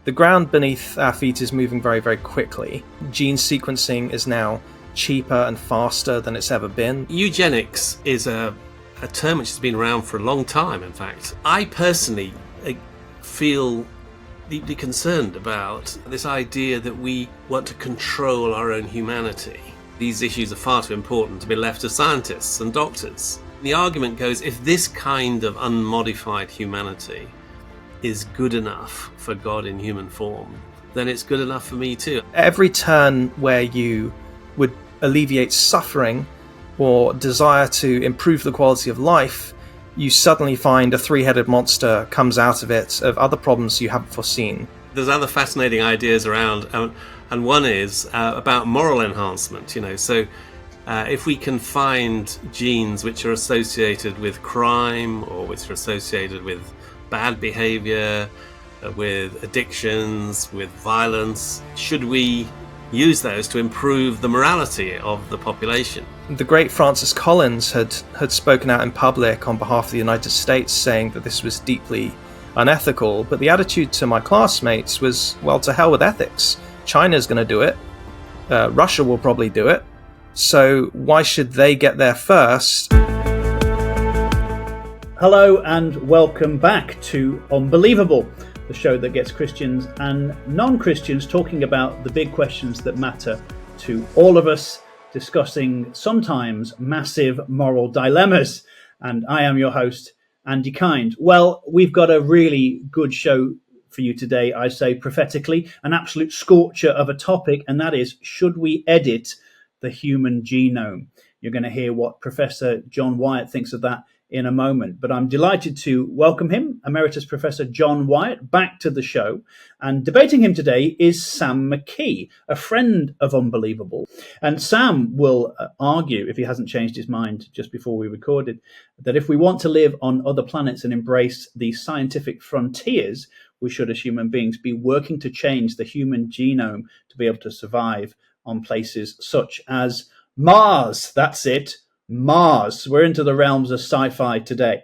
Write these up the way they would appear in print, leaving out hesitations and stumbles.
The ground beneath our feet is moving very, very quickly. Gene sequencing is now cheaper and faster than it's ever been. Eugenics is a term which has been around for a long time, in fact. I personally feel deeply concerned about this idea that we want to control our own humanity. These issues are far too important to be left to scientists and doctors. The argument goes, if this kind of unmodified humanity is good enough for God in human form, then it's good enough for me too. Every turn where you would alleviate suffering or desire to improve the quality of life, you suddenly find a three-headed monster comes out of it of other problems you haven't foreseen. There's other fascinating ideas around, and one is about moral enhancement. So if we can find genes which are associated with crime or which are associated with bad behavior, with addictions, with violence, should we use those to improve the morality of the population? The great Francis Collins had spoken out in public on behalf of the United States saying that this was deeply unethical, but the attitude to my classmates was, well, to hell with ethics. China's going to do it. Russia will probably do it. So why should they get there first? Hello and welcome back to Unbelievable, the show that gets Christians and non-Christians talking about the big questions that matter to all of us, discussing sometimes massive moral dilemmas. And I am your host, Andy Kind. Well, we've got a really good show for you today, I say prophetically, an absolute scorcher of a topic, and that is, should we edit the human genome? You're going to hear what Professor John Wyatt thinks of that in a moment, but I'm delighted to welcome him, Emeritus Professor John Wyatt, back to the show. And debating him today is Sam McKee, a friend of Unbelievable. And Sam will argue, if he hasn't changed his mind just before we recorded, that if we want to live on other planets and embrace the scientific frontiers, we should, as human beings, be working to change the human genome to be able to survive on places such as Mars. That's it. Mars. We're into the realms of sci-fi today.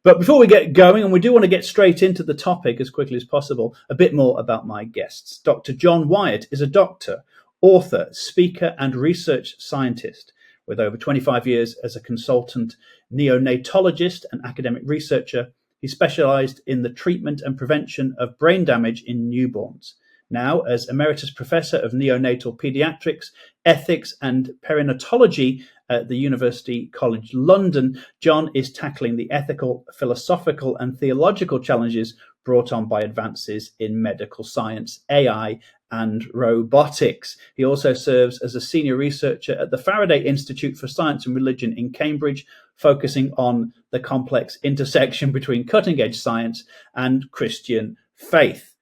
But before we get going, and we do want to get straight into the topic as quickly as possible, a bit more about my guests. Dr. John Wyatt is a doctor, author, speaker, and research scientist with over 25 years as a consultant neonatologist and academic researcher. He specialized in the treatment and prevention of brain damage in newborns. Now, as Emeritus Professor of Neonatal Pediatrics, Ethics and Perinatology at the University College London, John is tackling the ethical, philosophical and theological challenges brought on by advances in medical science, AI and robotics. He also serves as a senior researcher at the Faraday Institute for Science and Religion in Cambridge, focusing on the complex intersection between cutting-edge science and Christian faith.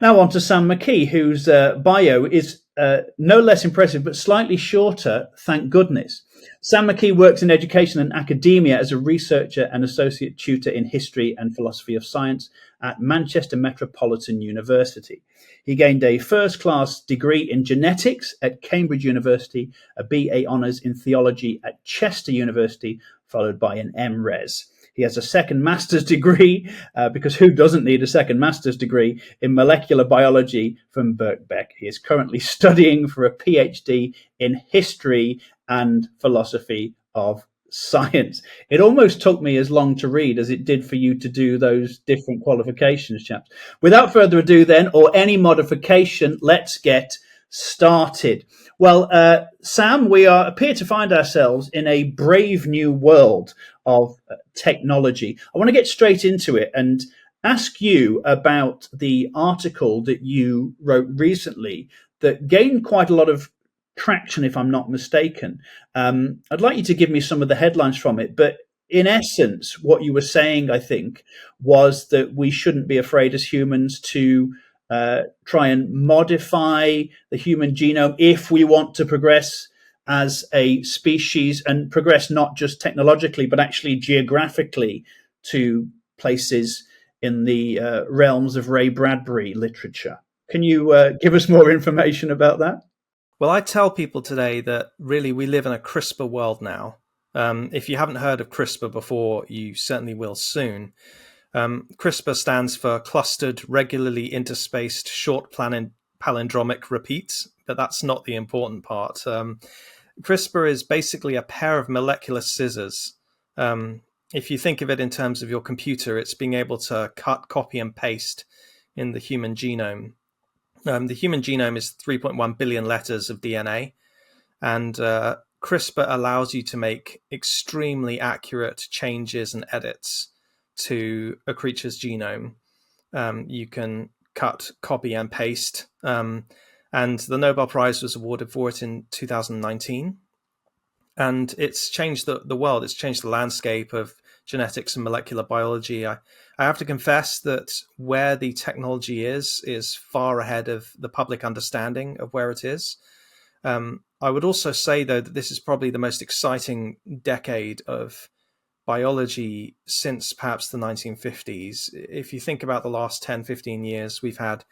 Now on to Sam McKee, whose bio is no less impressive, but slightly shorter, thank goodness. Sam McKee works in education and academia as a researcher and associate tutor in history and philosophy of science at Manchester Metropolitan University. He gained a first-class degree in genetics at Cambridge University, a BA Honours in theology at Chester University, followed by an MRes. He has a second master's degree, because who doesn't need a second master's degree, in molecular biology from Birkbeck. He is currently studying for a PhD in history and philosophy of science. It almost took me as long to read as it did for you to do those different qualifications, chaps. Without further ado then, or any modification, let's get started. Well, Sam, we appear to find ourselves in a brave new world of technology. I want to get straight into it and ask you about the article that you wrote recently that gained quite a lot of traction, if I'm not mistaken. I'd like you to give me some of the headlines from it, but in essence, what you were saying, I think, was that we shouldn't be afraid as humans to try and modify the human genome if we want to progress as a species, and progress not just technologically, but actually geographically to places in the realms of Ray Bradbury literature. Can you give us more information about that? Well, I tell people today that really we live in a CRISPR world now. If you haven't heard of CRISPR before, you certainly will soon. CRISPR stands for clustered, regularly interspaced, short palindromic repeats, but that's not the important part. CRISPR is basically a pair of molecular scissors. If you think of it in terms of your computer, it's being able to cut, copy, and paste in the human genome. The human genome is 3.1 billion letters of DNA, and CRISPR allows you to make extremely accurate changes and edits to a creature's genome. You can cut, copy, and paste. And the Nobel Prize was awarded for it in 2019. And it's changed the world. It's changed the landscape of genetics and molecular biology. I have to confess that where the technology is far ahead of the public understanding of where it is. I would also say, though, that this is probably the most exciting decade of biology since perhaps the 1950s. If you think about the last 10, 15 years, we've had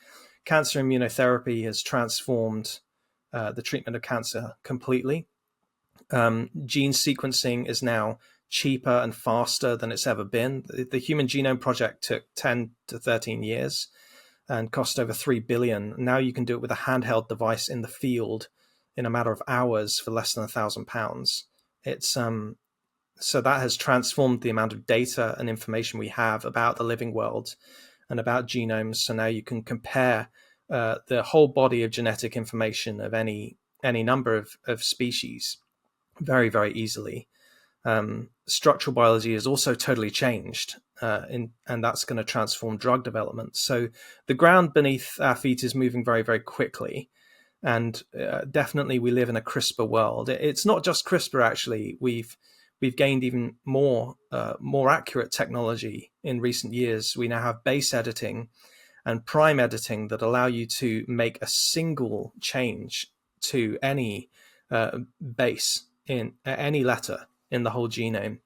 cancer immunotherapy has transformed the treatment of cancer completely. Gene sequencing is now cheaper and faster than it's ever been. The Human Genome Project took 10 to 13 years and cost over $3 billion. Now you can do it with a handheld device in the field in a matter of hours for less than £1,000. It's so that has transformed the amount of data and information we have about the living world and about genomes. So now you can compare the whole body of genetic information of any number of species very, very easily. Structural biology has also totally changed, and that's going to transform drug development. So the ground beneath our feet is moving very, very quickly. And definitely we live in a CRISPR world. It's not just CRISPR, actually. We've gained even more accurate technology in recent years. We now have base editing and prime editing that allow you to make a single change to any base in any letter in the whole genome.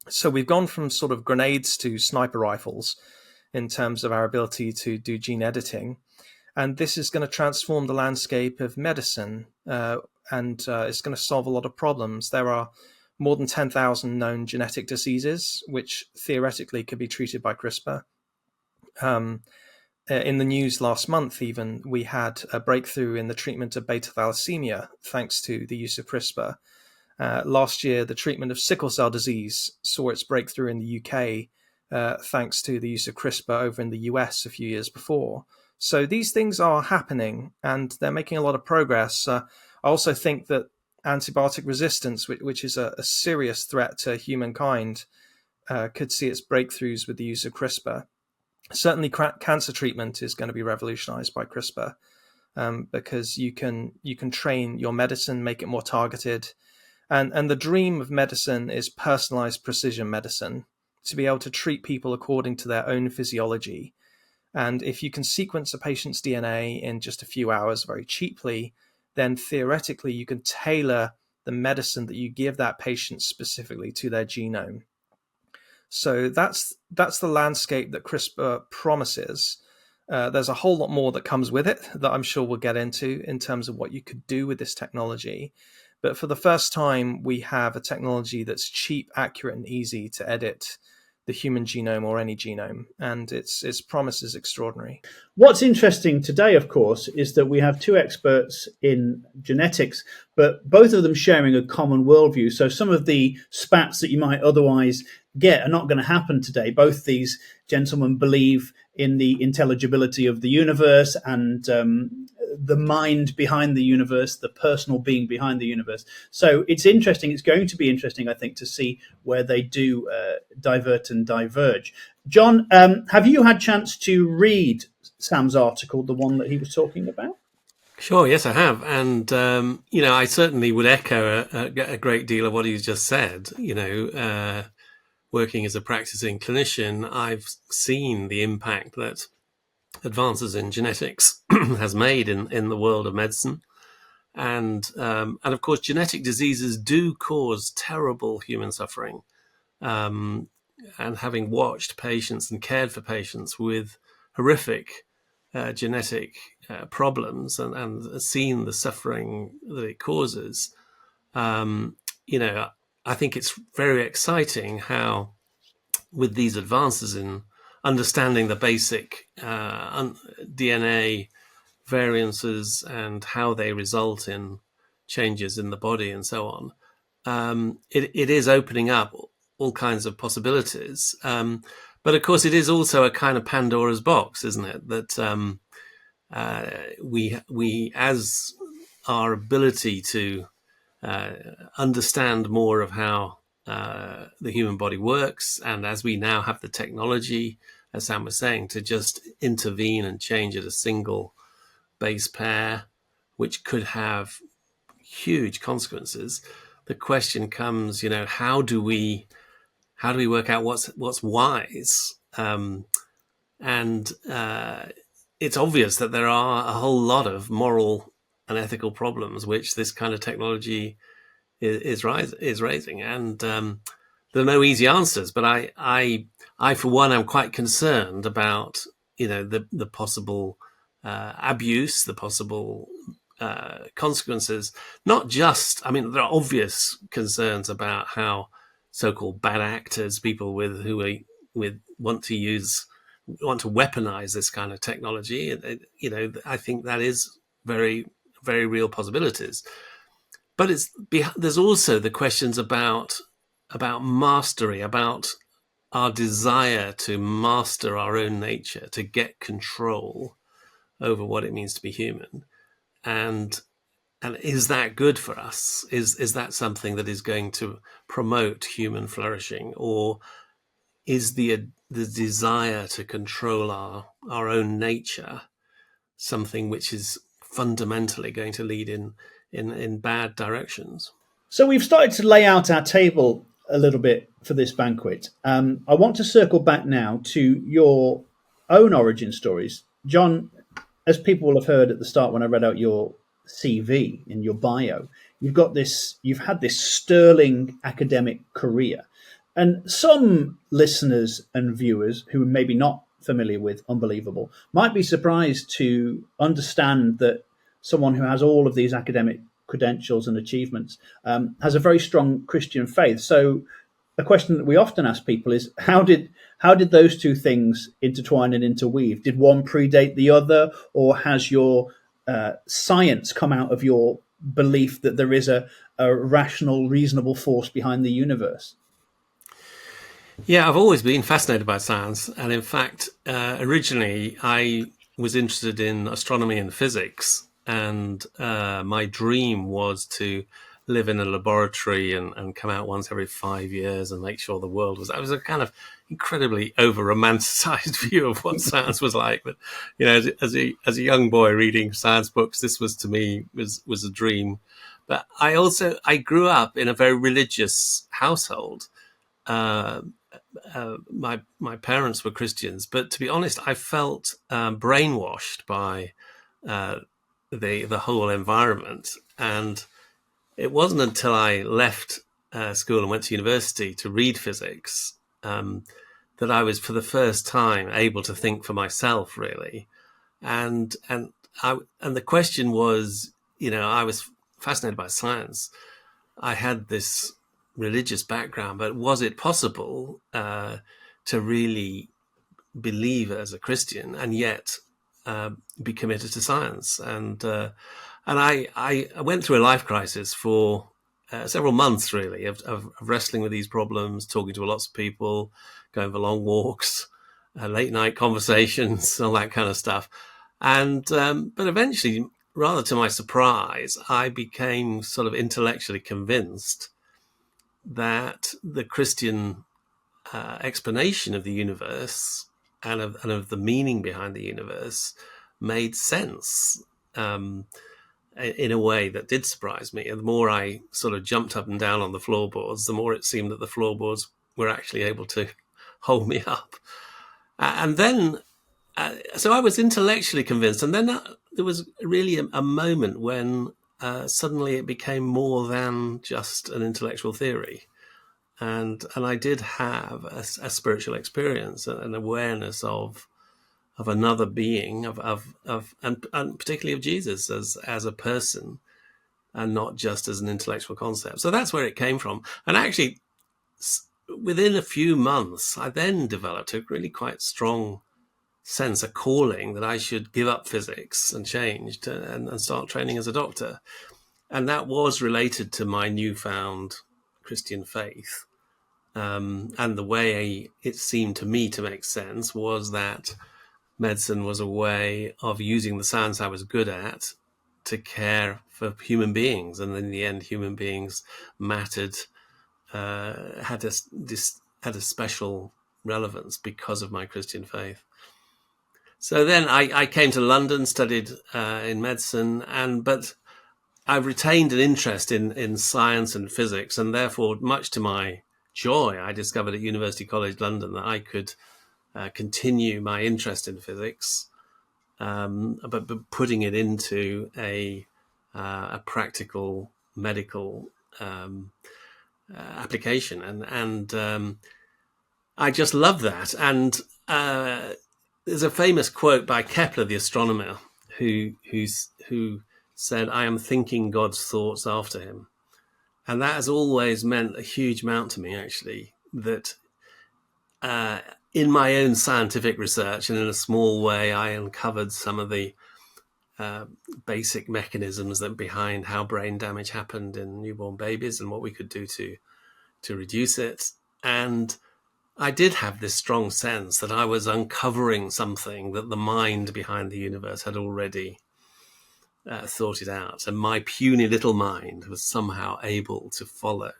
So we've gone from sort of grenades to sniper rifles in terms of our ability to do gene editing. And this is going to transform the landscape of medicine, and it's going to solve a lot of problems. There are more than 10,000 known genetic diseases, which theoretically could be treated by CRISPR. In the news last month, even, we had a breakthrough in the treatment of beta thalassemia, thanks to the use of CRISPR. Last year, the treatment of sickle cell disease saw its breakthrough in the UK, thanks to the use of CRISPR over in the US a few years before. So these things are happening, and they're making a lot of progress. I also think that antibiotic resistance, which is a serious threat to humankind, could see its breakthroughs with the use of CRISPR. Certainly, cancer treatment is going to be revolutionized by CRISPR, because you can train your medicine, make it more targeted. And the dream of medicine is personalized precision medicine, to be able to treat people according to their own physiology. And if you can sequence a patient's DNA in just a few hours very cheaply, then theoretically you can tailor the medicine that you give that patient specifically to their genome. So that's the landscape that CRISPR promises. There's a whole lot more that comes with it that I'm sure we'll get into in terms of what you could do with this technology. But for the first time, we have a technology that's cheap, accurate, and easy to edit the human genome or any genome, and its promise is extraordinary. What's interesting today, of course, is that we have two experts in genetics, but both of them sharing a common worldview. So some of the spats that you might otherwise get are not going to happen today. Both these gentlemen believe in the intelligibility of the universe and the mind behind the universe, the personal being behind the universe. So it's interesting. It's going to be interesting, I think, to see where they do divert and diverge. John, have you had a chance to read Sam's article, the one that he was talking about? Sure, yes, I have. And, I certainly would echo a great deal of what he's just said. Working as a practicing clinician, I've seen the impact that advances in genetics has made in the world of medicine. And of course, genetic diseases do cause terrible human suffering. And having watched patients and cared for patients with horrific genetic problems and seen the suffering that it causes, I think it's very exciting how, with these advances in understanding the basic DNA variances and how they result in changes in the body and so on, it is opening up all kinds of possibilities. But of course, it is also a kind of Pandora's box, isn't it? That we as our ability to understand more of how the human body works, and as we now have the technology, as Sam was saying, to just intervene and change at a single base pair, which could have huge consequences. The question comes, how do we work out what's wise? And it's obvious that there are a whole lot of moral and ethical problems which this kind of technology is raising, and there are no easy answers. But I for one, am quite concerned about the possible abuse, the possible consequences. Not just, there are obvious concerns about how so-called bad actors, people who want to weaponize this kind of technology. I think that is very, very real possibilities. But there's also the questions about mastery, about our desire to master our own nature, to get control over what it means to be human, and is that good for us? Is that something that is going to promote human flourishing, or is the desire to control our own nature something which is fundamentally going to lead in bad directions? So we've started to lay out our table a little bit for this banquet. I want to circle back now to your own origin stories. John, as people will have heard at the start when I read out your CV in your bio, you've had this sterling academic career. And some listeners and viewers who are maybe not familiar with Unbelievable might be surprised to understand that someone who has all of these academic credentials and achievements has a very strong Christian faith. So a question that we often ask people is, how did those two things intertwine and interweave? Did one predate the other, or has your science come out of your belief that there is a rational, reasonable force behind the universe? Yeah, I've always been fascinated by science. And in fact, originally I was interested in astronomy and physics. And my dream was to live in a laboratory and come out once every 5 years and make sure the world was... I was a kind of incredibly over-romanticized view of what science was like. But, as a young boy reading science books, this was, to me, was a dream. But I grew up in a very religious household. My parents were Christians, but to be honest, I felt brainwashed by the whole environment. And it wasn't until I left school and went to university to read physics that I was, for the first time, able to think for myself, really. And the question was, I was fascinated by science. I had this religious background, but was it possible to really believe as a Christian and yet be committed to science? And I went through a life crisis for several months, really, of wrestling with these problems, talking to lots of people, going for long walks, late night conversations, all that kind of stuff. And but eventually, rather to my surprise, I became sort of intellectually convinced that the Christian explanation of the universe and of the meaning behind the universe made sense in a way that did surprise me. And the more I sort of jumped up and down on the floorboards, the more it seemed that the floorboards were actually able to hold me up. And then, so I was intellectually convinced. And then there was really a moment when suddenly it became more than just an intellectual theory. And I did have a spiritual experience, an awareness of another being, and particularly of Jesus as a person, and not just as an intellectual concept. So that's where it came from. And actually, within a few months, I then developed a really quite strong sense, a calling that I should give up physics and change and start training as a doctor. And that was related to my newfound Christian faith. And the way it seemed to me to make sense was that medicine was a way of using the science I was good at to care for human beings. And in the end, human beings mattered, had a special relevance because of my Christian faith. So then I came to London, studied in medicine, but I retained an interest in science and physics, and therefore, much to my joy, I discovered at University College London that I could continue my interest in physics, but putting it into a practical medical application, and I just love that. And there's a famous quote by Kepler, the astronomer, who said, "I am thinking God's thoughts after him." And that has always meant a huge amount to me, actually, that in my own scientific research and in a small way, I uncovered some of the basic mechanisms that behind how brain damage happened in newborn babies and what we could do to reduce it. And I did have this strong sense that I was uncovering something that the mind behind the universe had already thought it out, and my puny little mind was somehow able to follow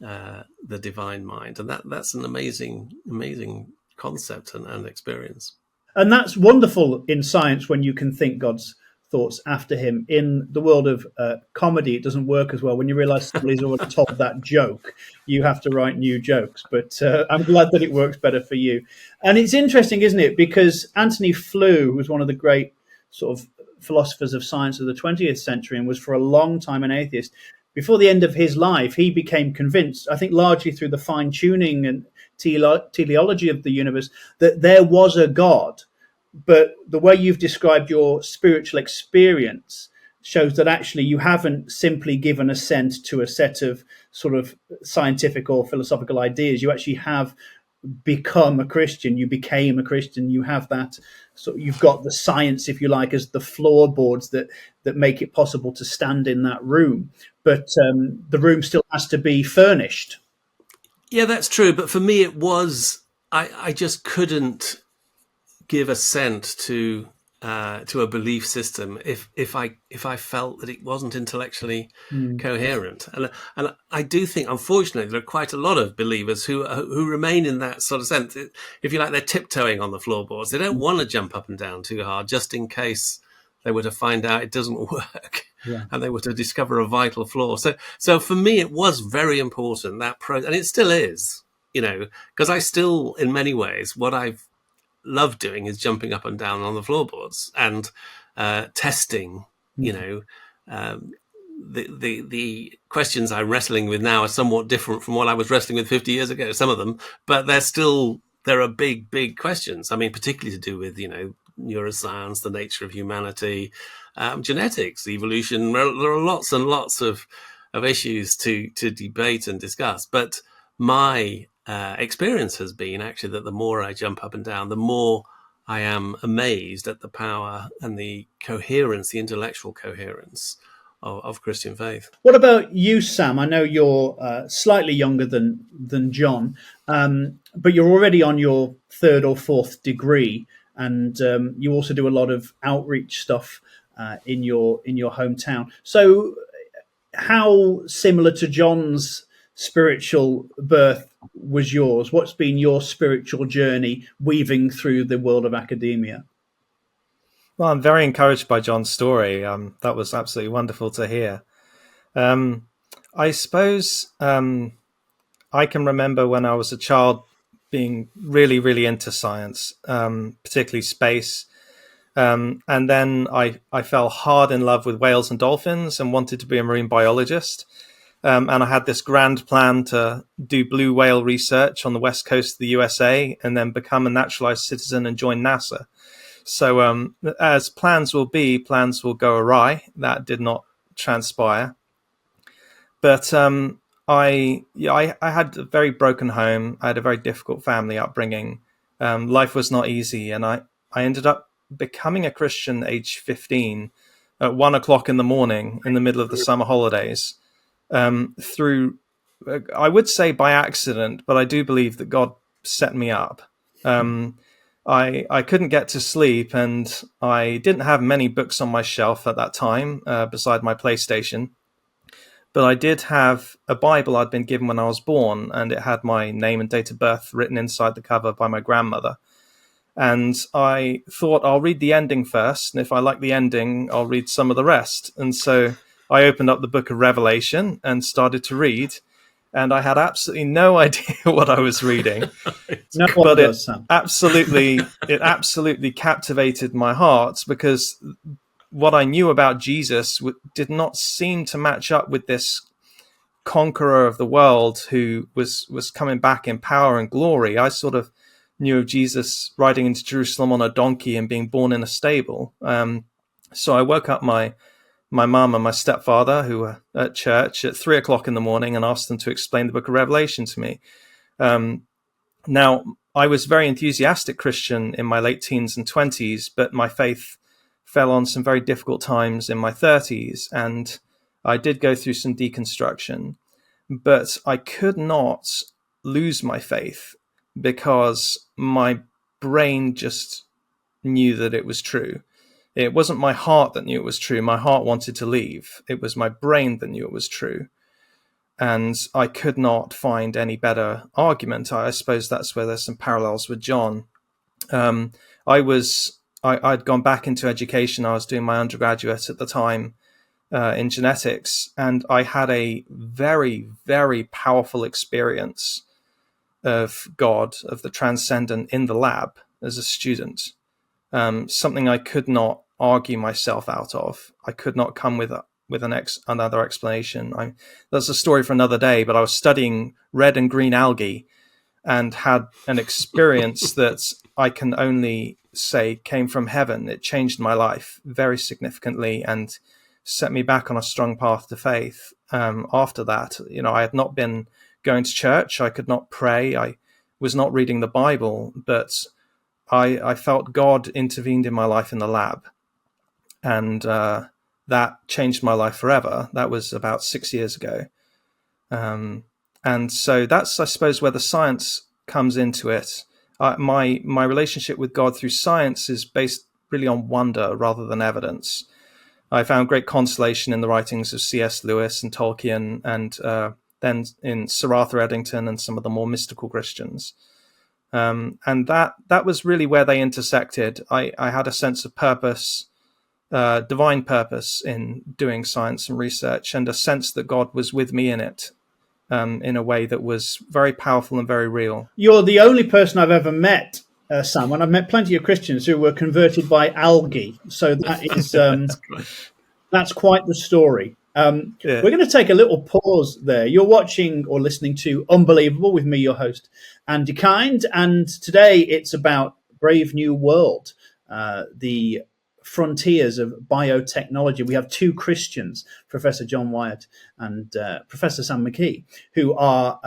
the divine mind, and that's an amazing concept and experience. And that's wonderful in science when you can think God's thoughts after him. In the world of comedy, it doesn't work as well. When you realize somebody's already told that joke, you have to write new jokes. But I'm glad that it works better for you. And it's interesting, isn't it? Because Antony Flew, who was one of the great sort of philosophers of science of the 20th century and was for a long time an atheist, before the end of his life, he became convinced, I think largely through the fine-tuning and teleology of the universe, that there was a God. But the way you've described your spiritual experience shows that actually you haven't simply given assent to a set of sort of scientific or philosophical ideas. You actually have become a Christian. You became a Christian. You have that. So you've got the science, if you like, as the floorboards that make it possible to stand in that room. But the room still has to be furnished. Yeah, that's true. But for me, it was, I just couldn't give assent to a belief system if I felt that it wasn't intellectually coherent. And I do think, unfortunately, there are quite a lot of believers who remain in that sort of sense. If you like, they're tiptoeing on the floorboards. They don't want to jump up and down too hard, just in case they were to find out it doesn't work. Yeah. And they were to discover a vital flaw. So for me, it was very important, that and it still is, because I still, in many ways, what I've loved doing is jumping up and down on the floorboards and testing, the questions I'm wrestling with now are somewhat different from what I was wrestling with 50 years ago, some of them, but there are big questions. I mean, particularly to do with, neuroscience, the nature of humanity, genetics, evolution. There are lots and lots of issues to debate and discuss. But my experience has been actually that the more I jump up and down, the more I am amazed at the power and the coherence, the intellectual coherence of Christian faith. What about you, Sam? I know you're slightly younger than John, but you're already on your third or fourth degree, and you also do a lot of outreach stuff in your hometown. So how similar to John's spiritual birth was yours? What's been your spiritual journey weaving through the world of academia? Well, I'm very encouraged by John's story. That was absolutely wonderful to hear. I suppose I can remember when I was a child being really, really into science, particularly space. And then I fell hard in love with whales and dolphins and wanted to be a marine biologist. And I had this grand plan to do blue whale research on the west coast of the USA and then become a naturalized citizen and join NASA. So as plans will be, plans will go awry. That did not transpire. But I had a very broken home. I had a very difficult family upbringing. Life was not easy, and I ended up becoming a Christian age 15 at 1:00 in the morning in the middle of the summer holidays, through, I would say by accident, but I do believe that God set me up. I couldn't get to sleep, and I didn't have many books on my shelf at that time, beside my PlayStation. But I did have a Bible I'd been given when I was born, and it had my name and date of birth written inside the cover by my grandmother. And I thought, I'll read the ending first, and if I like the ending, I'll read some of the rest. And so I opened up the book of Revelation and started to read, and I had absolutely no idea what I was reading. But it absolutely captivated my heart, because what I knew about Jesus did not seem to match up with this conqueror of the world who was coming back in power and glory. I sort of knew of Jesus riding into Jerusalem on a donkey and being born in a stable. So I woke up my mum and my stepfather, who were at church, at 3:00 in the morning, and asked them to explain the book of Revelation to me. Now, I was a very enthusiastic Christian in my late teens and 20s, but my faith fell on some very difficult times in my 30s, and I did go through some deconstruction. But I could not lose my faith, because my brain just knew that it was true. It wasn't my heart that knew it was true. My heart wanted to leave. It was my brain that knew it was true. And I could not find any better argument. I suppose that's where there's some parallels with John. I'd gone back into education. I was doing my undergraduate at the time in genetics, and I had a very, very powerful experience of God, of the transcendent, in the lab as a student. Something I could not argue myself out of. I could not come with another explanation. That's a story for another day, but I was studying red and green algae and had an experience that I can only say came from heaven. It changed my life very significantly and set me back on a strong path to faith. After that, I had not been going to church. I could not pray. I was not reading the Bible, but I felt God intervened in my life in the lab. And that changed my life forever. That was about 6 years ago. And so that's, I suppose, where the science comes into it. My relationship with God through science is based really on wonder rather than evidence. I found great consolation in the writings of C.S. Lewis and Tolkien, and then in Sir Arthur Eddington and some of the more mystical Christians. And that was really where they intersected. I had a sense of purpose, divine purpose in doing science and research, and a sense that God was with me in it. In a way that was very powerful and very real. You're the only person I've ever met, Sam, and I've met plenty of Christians who were converted by algae. So that is that's quite the story. We're going to take a little pause there. You're watching or listening to Unbelievable with me, your host, Andy Kind, and today it's about Brave New World, the frontiers of biotechnology. We have two Christians, Professor John Wyatt and Professor Sam McKee, who are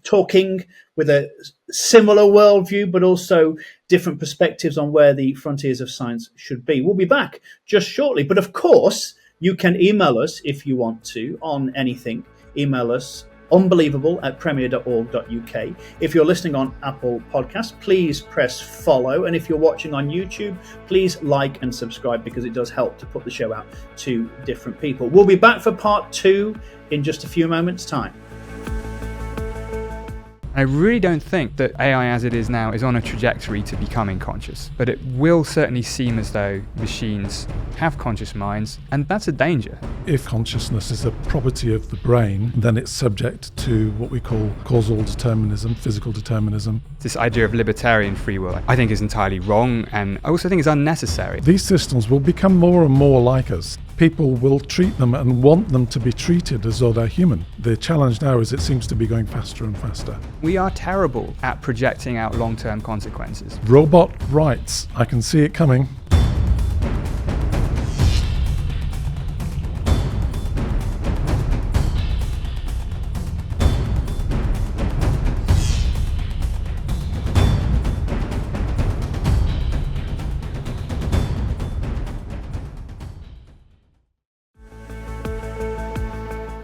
talking with a similar worldview, but also different perspectives on where the frontiers of science should be. We'll be back just shortly. But of course, you can email us if you want to on anything. Email us unbelievable@premier.org.uk. If you're listening on Apple Podcasts, please press follow. And if you're watching on YouTube, please like and subscribe, because it does help to put the show out to different people. We'll be back for part 2 in just a few moments' time. I really don't think that AI as it is now is on a trajectory to becoming conscious, but it will certainly seem as though machines have conscious minds, and that's a danger. If consciousness is a property of the brain, then it's subject to what we call causal determinism, physical determinism. This idea of libertarian free will, I think, is entirely wrong, and I also think is unnecessary. These systems will become more and more like us. People will treat them and want them to be treated as though they're human. The challenge now is it seems to be going faster and faster. We are terrible at projecting out long-term consequences. Robot rights. I can see it coming.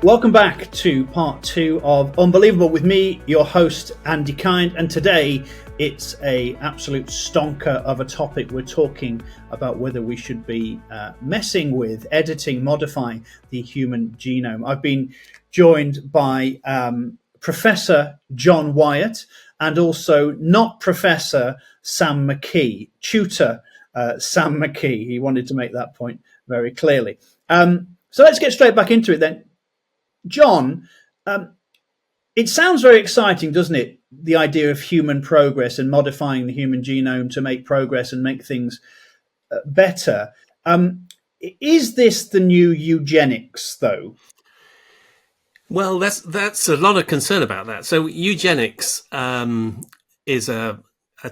Welcome back to part 2 of Unbelievable with me, your host, Andy Kind. And today it's a absolute stonker of a topic. We're talking about whether we should be messing with, editing, modifying the human genome. I've been joined by Professor John Wyatt and also not Professor Sam McKee, tutor Sam McKee. He wanted to make that point very clearly. So let's get straight back into it then. John, it sounds very exciting, doesn't it? The idea of human progress and modifying the human genome to make progress and make things better. Is this the new eugenics, though? Well, that's a lot of concern about that. So eugenics is a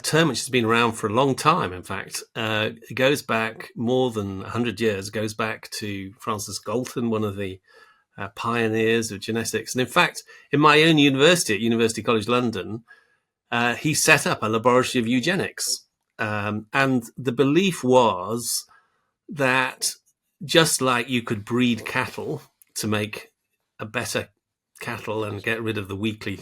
term which has been around for a long time. In fact, it goes back more than 100 years. It goes back to Francis Galton, one of the pioneers of genetics. And in fact, in my own university, at University College London, he set up a laboratory of eugenics. And the belief was that just like you could breed cattle to make a better cattle and get rid of the weakly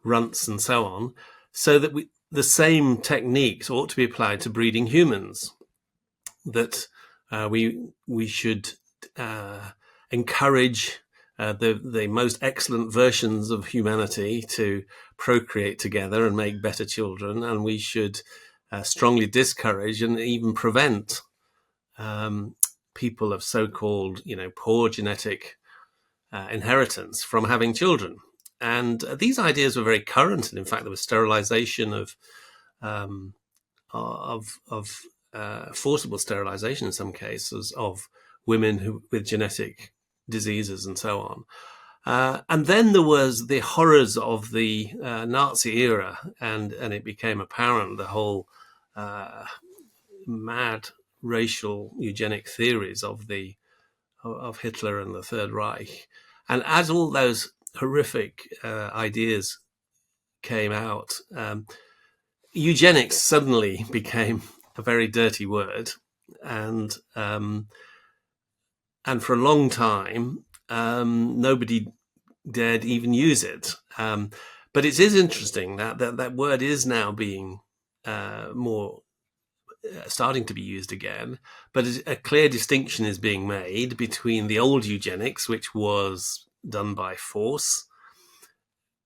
runts and so on, so that the same techniques ought to be applied to breeding humans, that we should encourage the most excellent versions of humanity to procreate together and make better children, and we should strongly discourage and even prevent people of so-called, poor genetic inheritance from having children. And these ideas were very current, and in fact, there was sterilization of forcible sterilization in some cases of women with genetic diseases and so on. And then there was the horrors of the Nazi era, and it became apparent the whole mad racial eugenic theories of Hitler and the Third Reich. And as all those horrific ideas came out, eugenics suddenly became a very dirty word, and for a long time, nobody dared even use it. But it is interesting that word is now being more starting to be used again. But a clear distinction is being made between the old eugenics, which was done by force,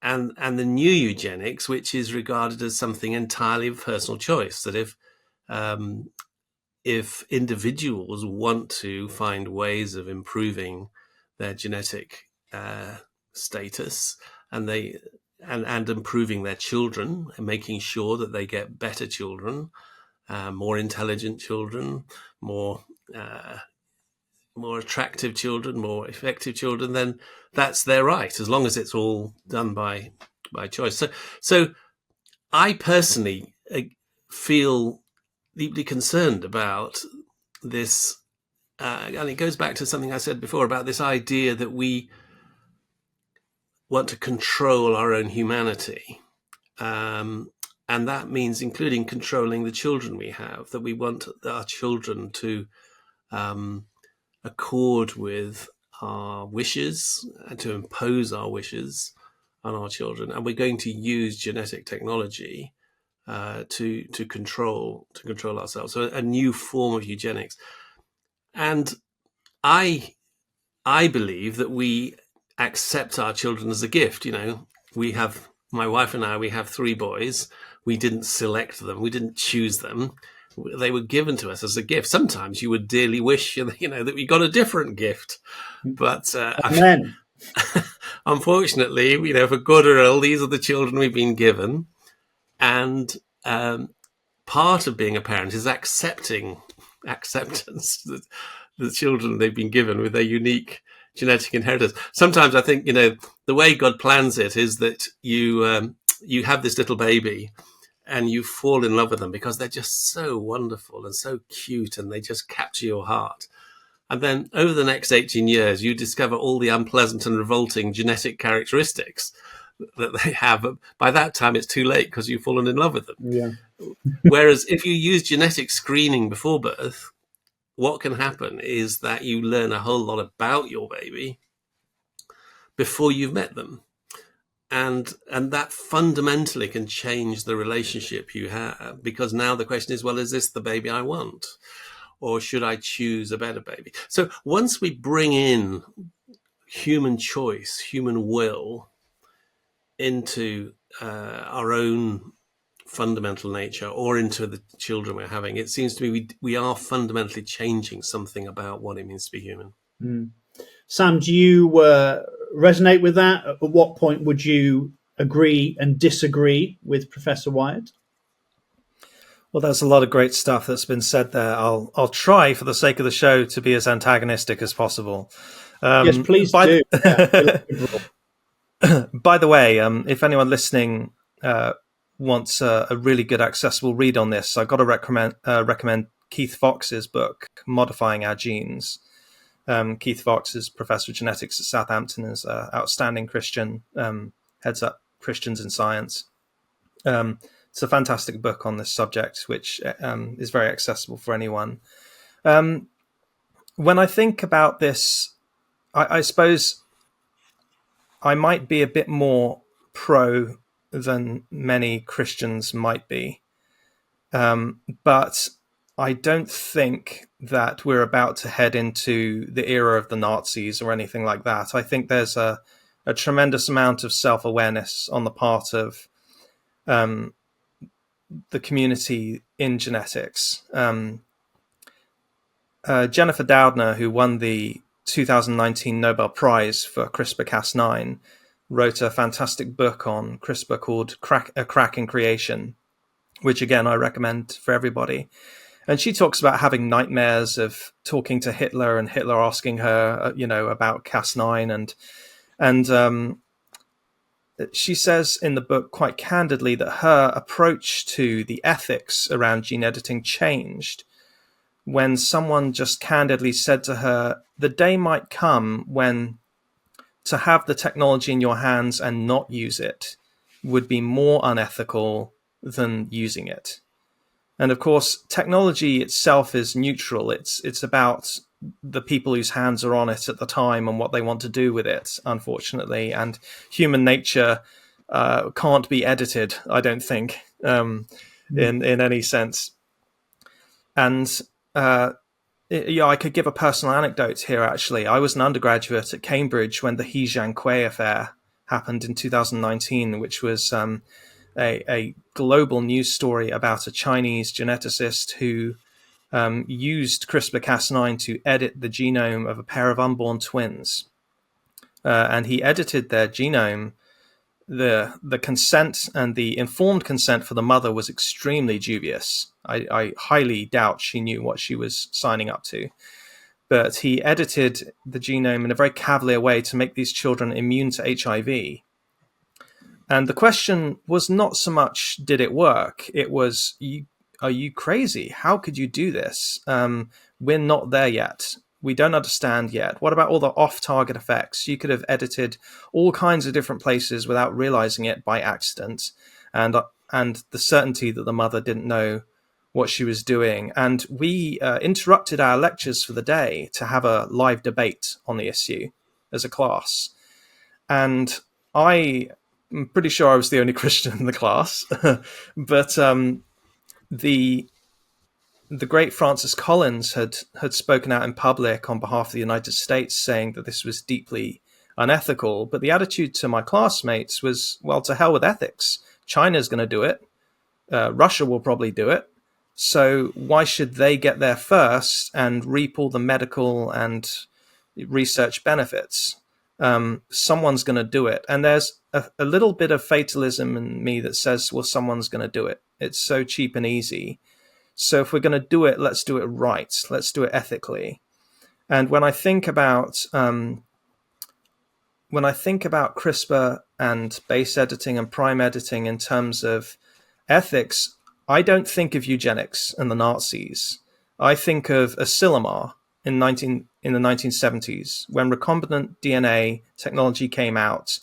and the new eugenics, which is regarded as something entirely of personal choice. That if individuals want to find ways of improving their genetic status and improving their children and making sure that they get better children, more intelligent children, more attractive children, more effective children, then that's their right, as long as it's all done by choice. So I personally feel deeply concerned about this, and it goes back to something I said before about this idea that we want to control our own humanity, and that means including controlling the children we have, that we want our children to accord with our wishes and to impose our wishes on our children, and we're going to use genetic technology to control ourselves. So a new form of eugenics. And I believe that we accept our children as a gift. We have, my wife and I, we have 3 boys. We didn't select them. We didn't choose them. They were given to us as a gift. Sometimes you would dearly wish, that we got a different gift. But Amen. Unfortunately, for good or ill, these are the children we've been given. And part of being a parent is acceptance that the children they've been given with their unique genetic inheritance. Sometimes I think, the way God plans it is that you have this little baby and you fall in love with them because they're just so wonderful and so cute and they just capture your heart. And then over the next 18 years, you discover all the unpleasant and revolting genetic characteristics that they have. By that time, it's too late because you've fallen in love with them. Yeah. Whereas if you use genetic screening before birth, what can happen is that you learn a whole lot about your baby, before you've met them. And that fundamentally can change the relationship you have, because now the question is, well, is this the baby I want? Or should I choose a better baby? So once we bring in human choice, human will into our own fundamental nature or into the children we're having, it seems to me we are fundamentally changing something about what it means to be human. Sam, do you resonate with that? At what point would you agree and disagree with Professor Wyatt? Well, there's a lot of great stuff that's been said there. I'll try, for the sake of the show, to be as antagonistic as possible. Yes, please do. By the way, if anyone listening wants a really good accessible read on this, I've got to recommend Keith Fox's book, Modifying Our Genes. Keith Fox is professor of genetics at Southampton, is an outstanding Christian, heads up Christians in Science. It's a fantastic book on this subject, which is very accessible for anyone. When I think about this, I suppose I might be a bit more pro than many Christians might be. But I don't think that we're about to head into the era of the Nazis or anything like that. I think there's a tremendous amount of self-awareness on the part of the community in genetics. Jennifer Doudna, who won the 2019 Nobel Prize for CRISPR-Cas9, wrote a fantastic book on CRISPR called A Crack in Creation, which again I recommend for everybody. And she talks about having nightmares of talking to Hitler and Hitler asking her, about Cas9, and she says in the book quite candidly that her approach to the ethics around gene editing changed when someone just candidly said to her, the day might come when to have the technology in your hands and not use it would be more unethical than using it. And of course, technology itself is neutral. It's about the people whose hands are on it at the time and what they want to do with it, unfortunately. And human nature can't be edited, I don't think, in any sense. And I could give a personal anecdote here, actually. I was an undergraduate at Cambridge when the He Jiankui affair happened in 2019, which was a global news story about a Chinese geneticist who used CRISPR-Cas9 to edit the genome of a pair of unborn twins. And he edited their genome. The consent and the informed consent for the mother was extremely dubious. I highly doubt she knew what she was signing up to. But he edited the genome in a very cavalier way to make these children immune to HIV. And the question was not so much, did it work? It was, are you crazy? How could you do this? We're not there yet. We don't understand yet. What about all the off-target effects? You could have edited all kinds of different places without realizing it by accident. And the certainty that the mother didn't know what she was doing. And we interrupted our lectures for the day to have a live debate on the issue as a class. And I'm pretty sure I was the only Christian in the class. But the great Francis Collins had spoken out in public on behalf of the United States, saying that this was deeply unethical. But the attitude to my classmates was, well, to hell with ethics. China's going to do it. Russia will probably do it. So why should they get there first and reap all the medical and research benefits? Someone's going to do it. And there's a little bit of fatalism in me that says, well, someone's going to do it. It's so cheap and easy. So if we're going to do it, let's do it right. Let's do it ethically. And when I think about CRISPR and base editing and prime editing in terms of ethics, I don't think of eugenics and the Nazis. I think of Asilomar in the 1970s, when recombinant DNA technology came out.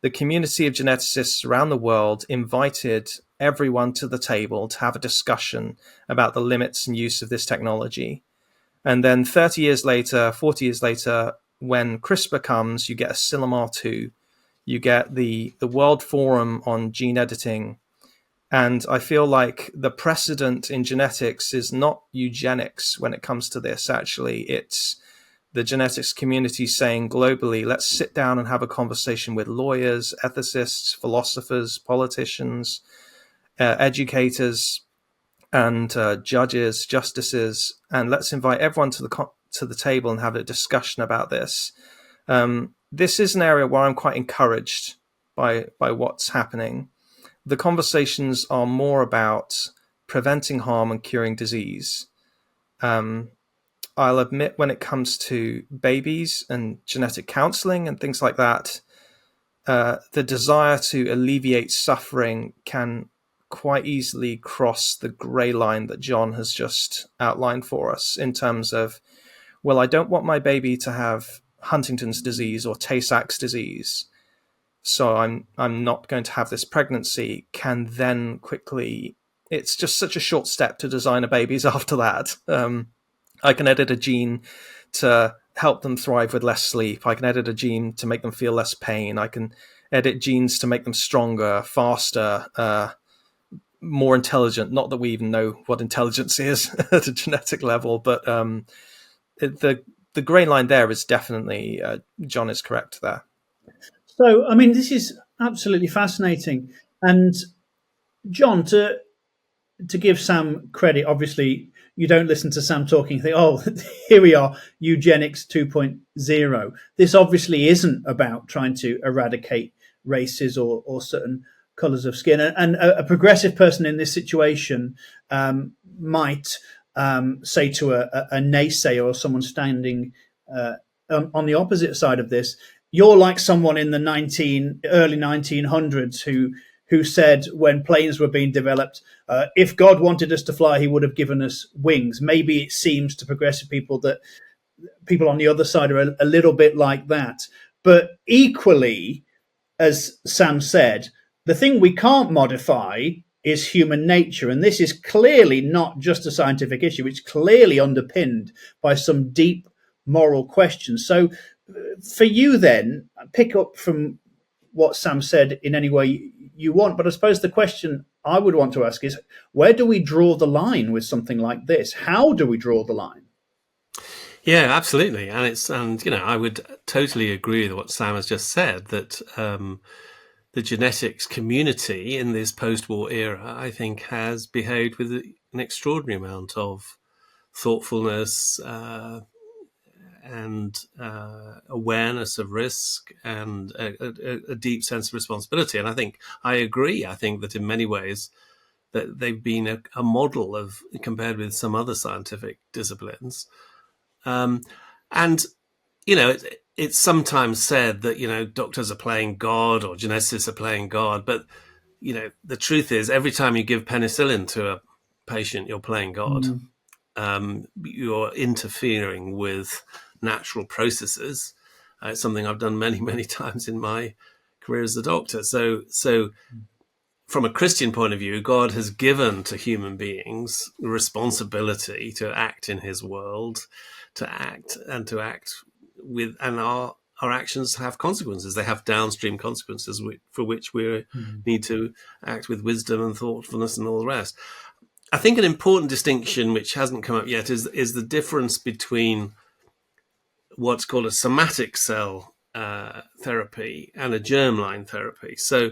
The community of geneticists around the world invited everyone to the table to have a discussion about the limits and use of this technology. And then 30 years later, 40 years later, when CRISPR comes, you get Asilomar-2, you get the World Forum on Gene Editing. And I feel like the precedent in genetics is not eugenics when it comes to this. Actually, it's the genetics community saying globally, let's sit down and have a conversation with lawyers, ethicists, philosophers, politicians, educators, and judges, justices, and let's invite everyone to the table and have a discussion about this. This is an area where I'm quite encouraged by what's happening. The conversations are more about preventing harm and curing disease. I'll admit, when it comes to babies and genetic counseling and things like that, the desire to alleviate suffering can quite easily cross the grey line that John has just outlined for us in terms of, well, I don't want my baby to have Huntington's disease or Tay-Sachs disease, so I'm not going to have this pregnancy, can then quickly, it's just such a short step to design a babies after that. I can edit a gene to help them thrive with less sleep. I can edit a gene to make them feel less pain. I can edit genes to make them stronger, faster, more intelligent. Not that we even know what intelligence is at a genetic level, but the grey line there is definitely, John is correct there. So, I mean, this is absolutely fascinating. And John, to give Sam credit, obviously you don't listen to Sam talking and think, oh, here we are, eugenics 2.0. This obviously isn't about trying to eradicate races or certain colours of skin. And a progressive person in this situation might say to a naysayer or someone standing on the opposite side of this, you're like someone in the early 1900s who said when planes were being developed, if God wanted us to fly, he would have given us wings. Maybe it seems to progressive people that people on the other side are a little bit like that. But equally, as Sam said, the thing we can't modify is human nature. And this is clearly not just a scientific issue. It's clearly underpinned by some deep moral questions. So for you then, pick up from what Sam said in any way you want. But I suppose the question I would want to ask is, where do we draw the line with something like this? How do we draw the line? Yeah, absolutely. And I would totally agree with what Sam has just said, that the genetics community in this post-war era, I think, has behaved with an extraordinary amount of thoughtfulness and awareness of risk and a deep sense of responsibility. And I think I agree. I think that in many ways that they've been a model of, compared with some other scientific disciplines. It's sometimes said that, doctors are playing God or geneticists are playing God. But, the truth is, every time you give penicillin to a patient, you're playing God. You're interfering with natural processes. It's something I've done many, many times in my career as a doctor. So from a Christian point of view, God has given to human beings the responsibility to act in his world, to act with, and our actions have consequences. They have downstream consequences for which we need to act with wisdom and thoughtfulness and all the rest. I think an important distinction which hasn't come up yet is the difference between what's called a somatic cell therapy and a germline therapy. So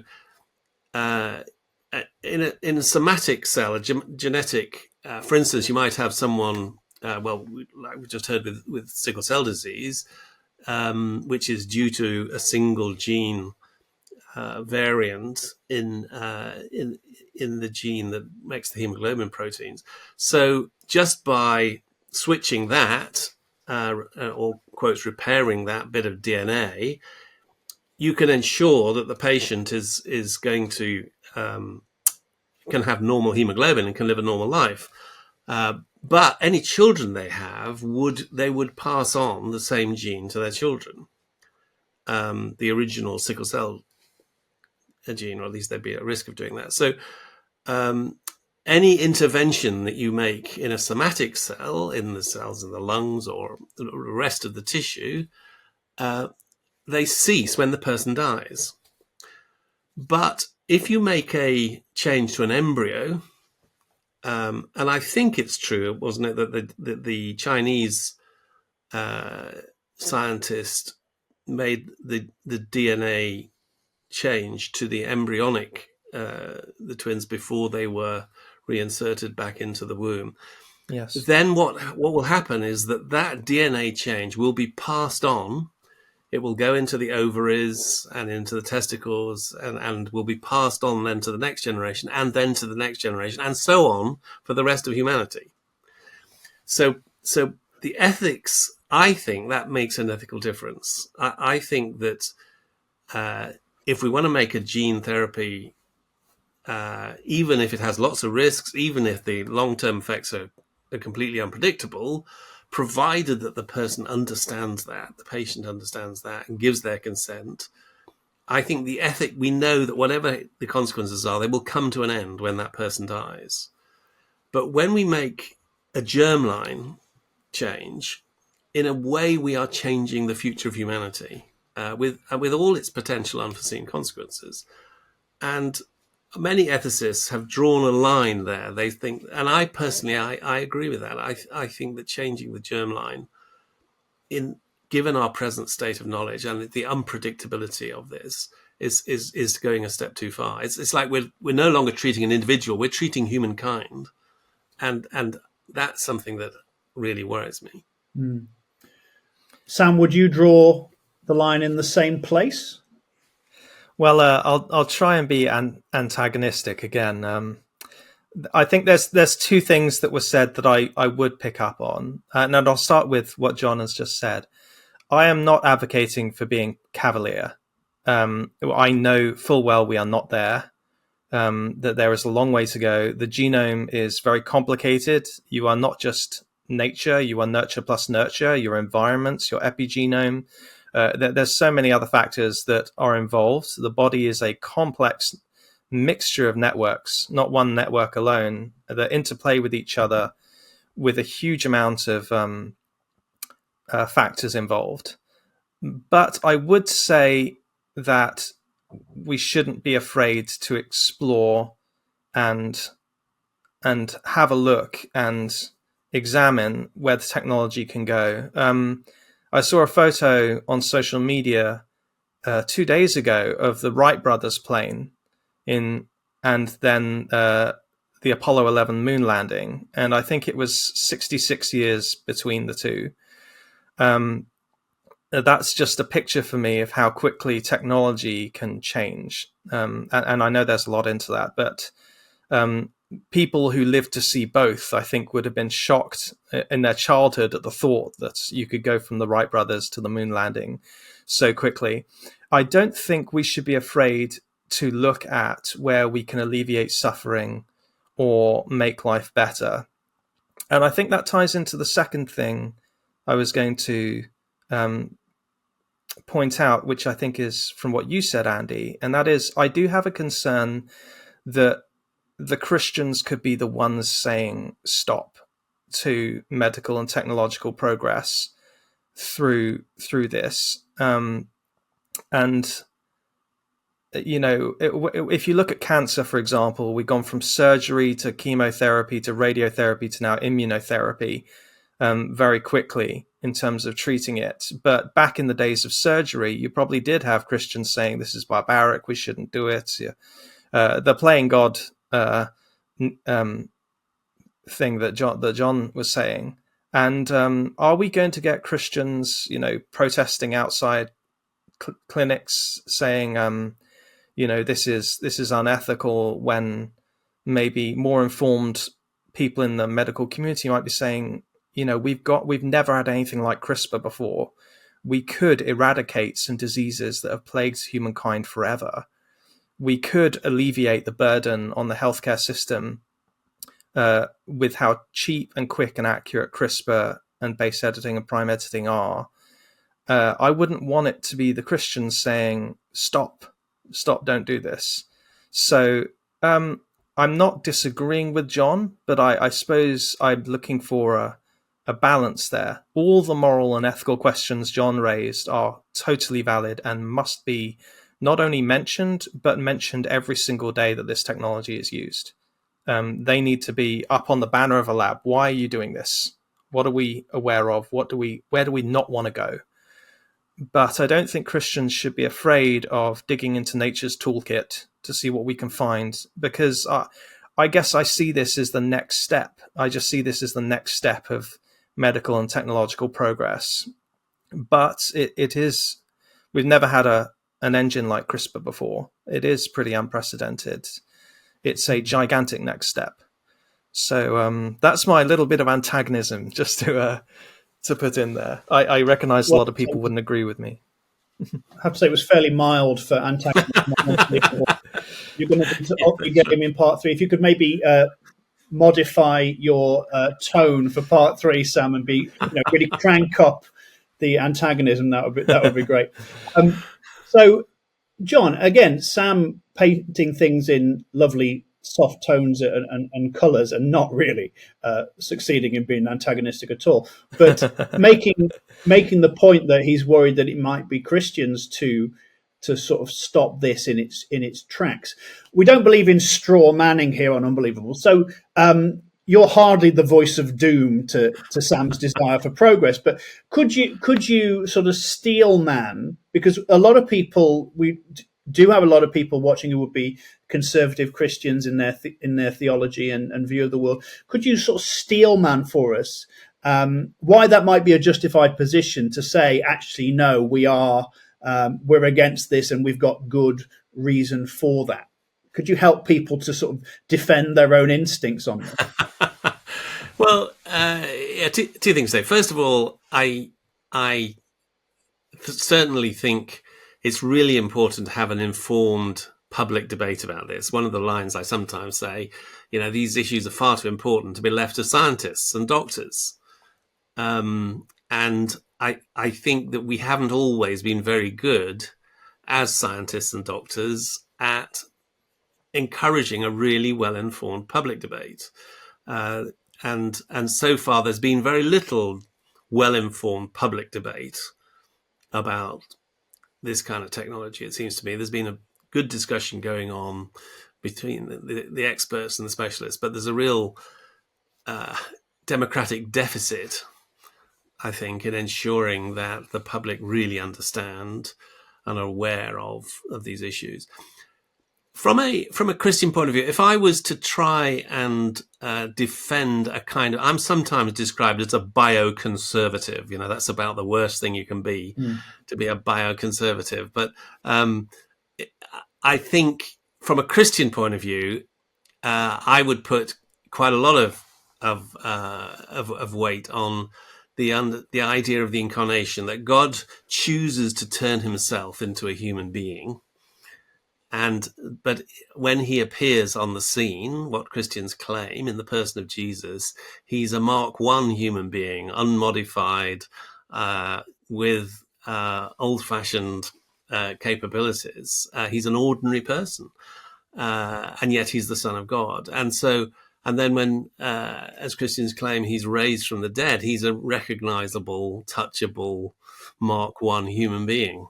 in a somatic cell, a genetic, for instance, you might have someone, like we just heard with sickle cell disease, which is due to a single gene variant in the gene that makes the hemoglobin proteins. So just by switching that, or quotes repairing that bit of DNA, you can ensure that the patient is going to can have normal hemoglobin and can live a normal life. But any children they have would pass on the same gene to their children, the original sickle cell gene, or at least they'd be at risk of doing that. So any intervention that you make in a somatic cell, in the cells in the lungs or the rest of the tissue, they cease when the person dies. But if you make a change to an embryo, and I think it's true, wasn't it, that the Chinese scientist made the DNA change to the embryonic, the twins, before they were reinserted back into the womb. Yes. Then what will happen is that DNA change will be passed on. It will go into the ovaries and into the testicles and will be passed on then to the next generation and then to the next generation and so on for the rest of humanity. So the ethics, I think that makes an ethical difference. I think that if we want to make a gene therapy, even if it has lots of risks, even if the long-term effects are completely unpredictable, provided that the person understands that, the patient understands that and gives their consent, I think the ethic, we know that whatever the consequences are, they will come to an end when that person dies. But when we make a germline change, in a way we are changing the future of humanity with all its potential unforeseen consequences. And many ethicists have drawn a line there. They think, and I personally, I agree with that. I think that changing the germline, given our present state of knowledge and the unpredictability of this, is going a step too far. It's like we're no longer treating an individual; we're treating humankind, and that's something that really worries me. Mm. Sam, would you draw the line in the same place? Well, I'll try and be antagonistic again. I think there's two things that were said that I would pick up on, and I'll start with what John has just said. I am not advocating for being cavalier. I know full well we are not there, that there is a long way to go. The genome is very complicated. You are not just nature, you are nurture plus nurture, your environments, your epigenome. There's so many other factors that are involved. The body is a complex mixture of networks, not one network alone, that interplay with each other with a huge amount of factors involved. But I would say that we shouldn't be afraid to explore and have a look and examine where the technology can go. I saw a photo on social media 2 days ago of the Wright brothers plane and then the Apollo 11 moon landing, and I think it was 66 years between the two. That's just a picture for me of how quickly technology can change, and I know there's a lot into that, but people who lived to see both, I think, would have been shocked in their childhood at the thought that you could go from the Wright brothers to the moon landing so quickly. I don't think we should be afraid to look at where we can alleviate suffering or make life better. And I think that ties into the second thing I was going to point out, which I think is from what you said, Andy, and that is I do have a concern that the Christians could be the ones saying stop to medical and technological progress through this. And, you know, if you look at cancer, for example, we've gone from surgery to chemotherapy to radiotherapy to now immunotherapy very quickly in terms of treating it. But back in the days of surgery, you probably did have Christians saying this is barbaric, we shouldn't do it. The playing God thing that John was saying. And are we going to get Christians, you know, protesting outside clinics saying, you know, this is unethical, when maybe more informed people in the medical community might be saying, you know, we've never had anything like CRISPR before. We could eradicate some diseases that have plagued humankind forever. We could alleviate the burden on the healthcare system with how cheap and quick and accurate CRISPR and base editing and prime editing are. I wouldn't want it to be the Christians saying, stop, don't do this. So I'm not disagreeing with John, but I suppose I'm looking for a balance there. All the moral and ethical questions John raised are totally valid and must be not only mentioned, but mentioned every single day that this technology is used. They need to be up on the banner of a lab. Why are you doing this? What are we aware of? Where do we not want to go? But I don't think Christians should be afraid of digging into nature's toolkit to see what we can find, because I guess I see this as the next step. I just see this as the next step of medical and technological progress. But it is, we've never had an engine like CRISPR before. It is pretty unprecedented. It's a gigantic next step. So that's my little bit of antagonism, just to put in there. I recognise a lot of people wouldn't agree with me. I have to say it was fairly mild for antagonism. You're going to need to up your game in part 3. If you could maybe modify your tone for part 3, Sam, and be really crank up the antagonism, that would be great. So, John, again, Sam painting things in lovely soft tones and colours, and not really succeeding in being antagonistic at all, but making the point that he's worried that it might be Christians to sort of stop this in its tracks. We don't believe in straw manning here on Unbelievable, so you're hardly the voice of doom to Sam's desire for progress. But could you sort of steel man, because a lot of people, we do have a lot of people watching who would be conservative Christians in their theology and view of the world. Could you sort of steel man for us why that might be a justified position to say, actually, no, we're against this and we've got good reason for that? Could you help people to sort of defend their own instincts on this? Well, two things there. First of all, I certainly think it's really important to have an informed public debate about this. One of the lines I sometimes say, these issues are far too important to be left to scientists and doctors. And I think that we haven't always been very good as scientists and doctors at encouraging a really well-informed public debate. And so far, there's been very little well-informed public debate about this kind of technology. It seems to me there's been a good discussion going on between the experts and the specialists, but there's a real democratic deficit, I think, in ensuring that the public really understand and are aware of these issues. From a Christian point of view, if I was to try and defend a kind of, I'm sometimes described as a bioconservative. That's about the worst thing you can be, to be a bioconservative. But I think from a Christian point of view, I would put quite a lot of weight on the idea of the incarnation, that God chooses to turn himself into a human being. But when he appears on the scene, what Christians claim in the person of Jesus, he's a Mark I human being, unmodified, with old-fashioned capabilities. He's an ordinary person, and yet he's the Son of God. And then when, as Christians claim, he's raised from the dead, he's a recognizable, touchable Mark I human being.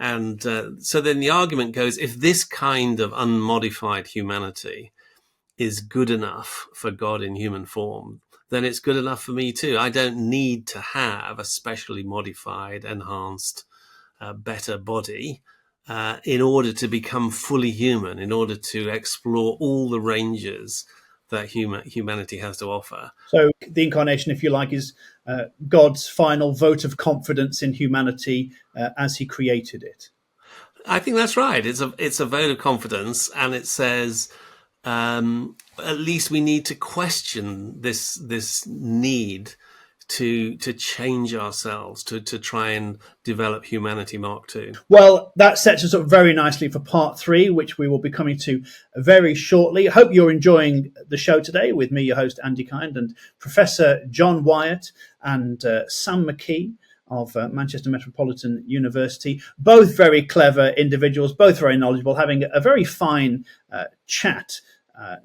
And so then the argument goes, if this kind of unmodified humanity is good enough for God in human form, then it's good enough for me too. I don't need to have a specially modified, enhanced, better body in order to become fully human, in order to explore all the ranges that humanity has to offer. So the incarnation, if you like, is God's final vote of confidence in humanity as he created it. I think that's right. It's a vote of confidence, and it says at least we need to question this need to change ourselves, to try and develop humanity Mark II. Well, that sets us up very nicely for part 3, which we will be coming to very shortly. I hope you're enjoying the show today with me, your host, Andy Kind, and Professor John Wyatt and Sam McKee of Manchester Metropolitan University. Both very clever individuals, both very knowledgeable, having a very fine chat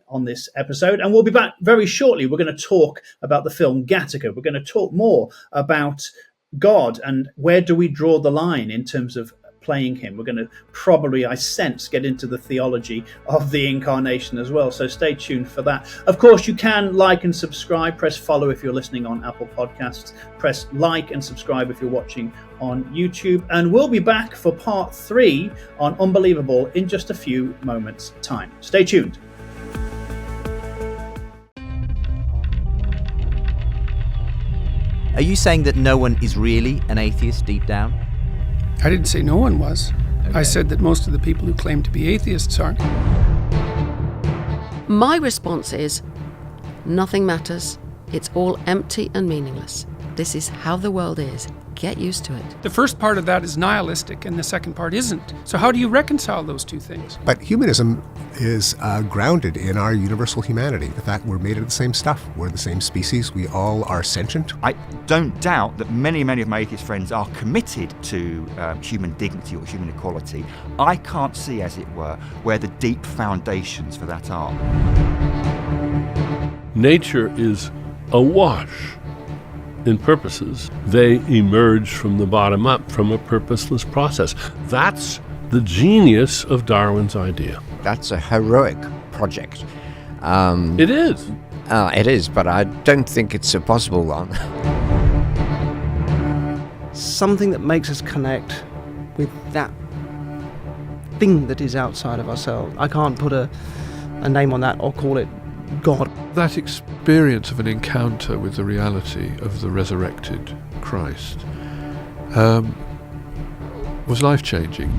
on this episode, and we'll be back very shortly. We're going to talk about the film Gattaca. We're going to talk more about God and where do we draw the line in terms of playing him. We're going to probably, I sense, get into the theology of the incarnation as well, so stay tuned for that. Of course, you can like and subscribe. Press follow if you're listening on Apple Podcasts. Press like and subscribe if you're watching on YouTube, and we'll be back for part 3 on Unbelievable in just a few moments' time. Stay tuned. Are you saying that no one is really an atheist deep down? I didn't say no one was. Okay. I said that most of the people who claim to be atheists aren't. My response is, nothing matters. It's all empty and meaningless. This is how the world is. Get used to it. The first part of that is nihilistic and the second part isn't. So how do you reconcile those two things? But humanism is grounded in our universal humanity, the fact we're made of the same stuff. We're the same species. We all are sentient. I don't doubt that many of my atheist friends are committed to human dignity or human equality. I can't see, as it were, where the deep foundations for that are. Nature is awash in purposes. They emerge from the bottom up, from a purposeless process. That's the genius of Darwin's idea. That's a heroic project. It is. It is, but I don't think it's a possible one. Something that makes us connect with that thing that is outside of ourselves. I can't put a name on that or call it God. That experience of an encounter with the reality of the resurrected Christ was life-changing.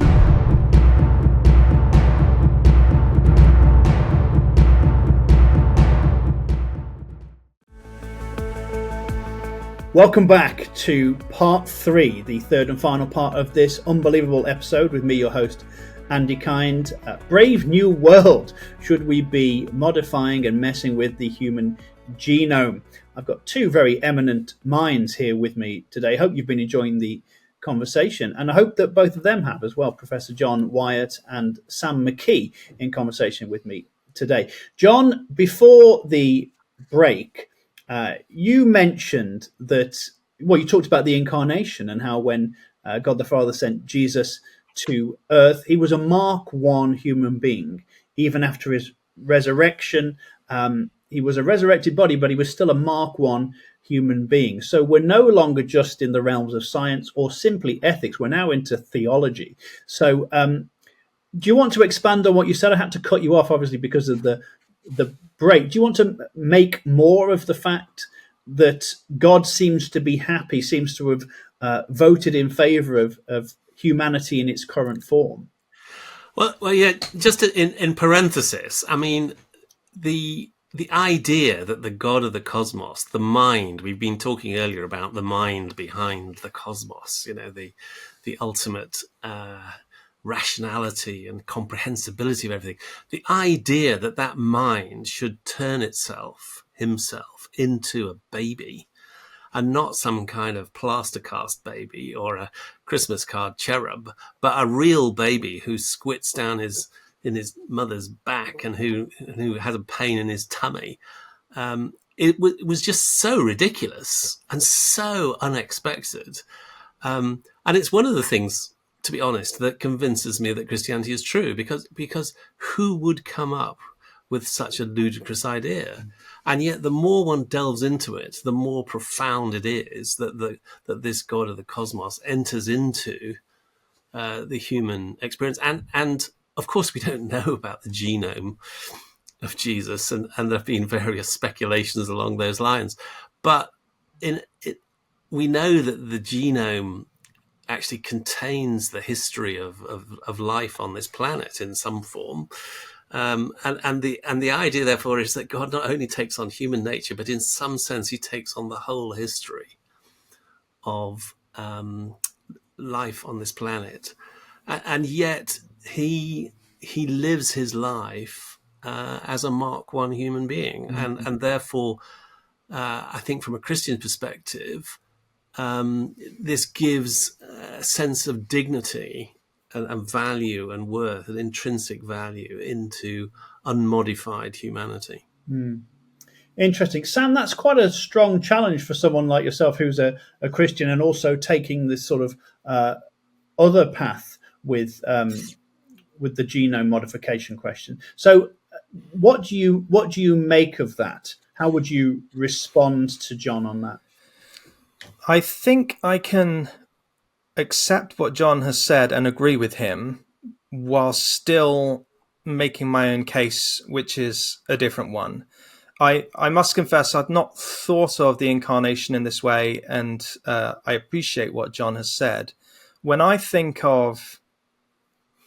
Welcome back to part 3, the third and final part of this unbelievable episode with me, your host, Andy Kind. Brave new world. Should we be modifying and messing with the human genome? I've got 2 very eminent minds here with me today. Hope you've been enjoying the conversation, and I hope that both of them have as well. Professor John Wyatt and Sam McKee in conversation with me today. John, before the break, you mentioned that, well, you talked about the incarnation and how when God the Father sent Jesus to earth, he was a Mark I human being. Even after his resurrection, he was a resurrected body, but he was still a Mark I human being. So we're no longer just in the realms of science or simply ethics. We're now into theology. So do you want to expand on what you said? I had to cut you off, obviously, because of the break. Do you want to make more of the fact that God seems to be happy, seems to have voted in favor of humanity in its current form? Well, yeah. Just in parenthesis, I mean, the idea that the God of the cosmos, the mind, we've been talking earlier about the mind behind the cosmos. You know, the ultimate rationality and comprehensibility of everything. The idea that that mind should turn himself into a baby, and not some kind of plaster cast baby or a Christmas card cherub, but a real baby who squits down in his mother's back and who has a pain in his tummy. It was just so ridiculous and so unexpected. And it's one of the things, to be honest, that convinces me that Christianity is true, because who would come up with such a ludicrous idea? And yet the more one delves into it, the more profound it is that this God of the cosmos enters into the human experience. And of course, we don't know about the genome of Jesus, and there have been various speculations along those lines. But we know that the genome actually contains the history of life on this planet in some form. And the idea, therefore, is that God not only takes on human nature, but in some sense he takes on the whole history of life on this planet, and yet he lives his life as a Mark I human being, and therefore, I think from a Christian perspective, this gives a sense of dignity and value and worth and intrinsic value into unmodified humanity. Interesting. Sam, that's quite a strong challenge for someone like yourself who's a Christian and also taking this sort of other path with the genome modification question. So what do you make of that? How would you respond to John on that? I think I can accept what John has said and agree with him while still making my own case, which is a different one. I must confess I've not thought of the incarnation in this way, and I appreciate what John has said. When I think of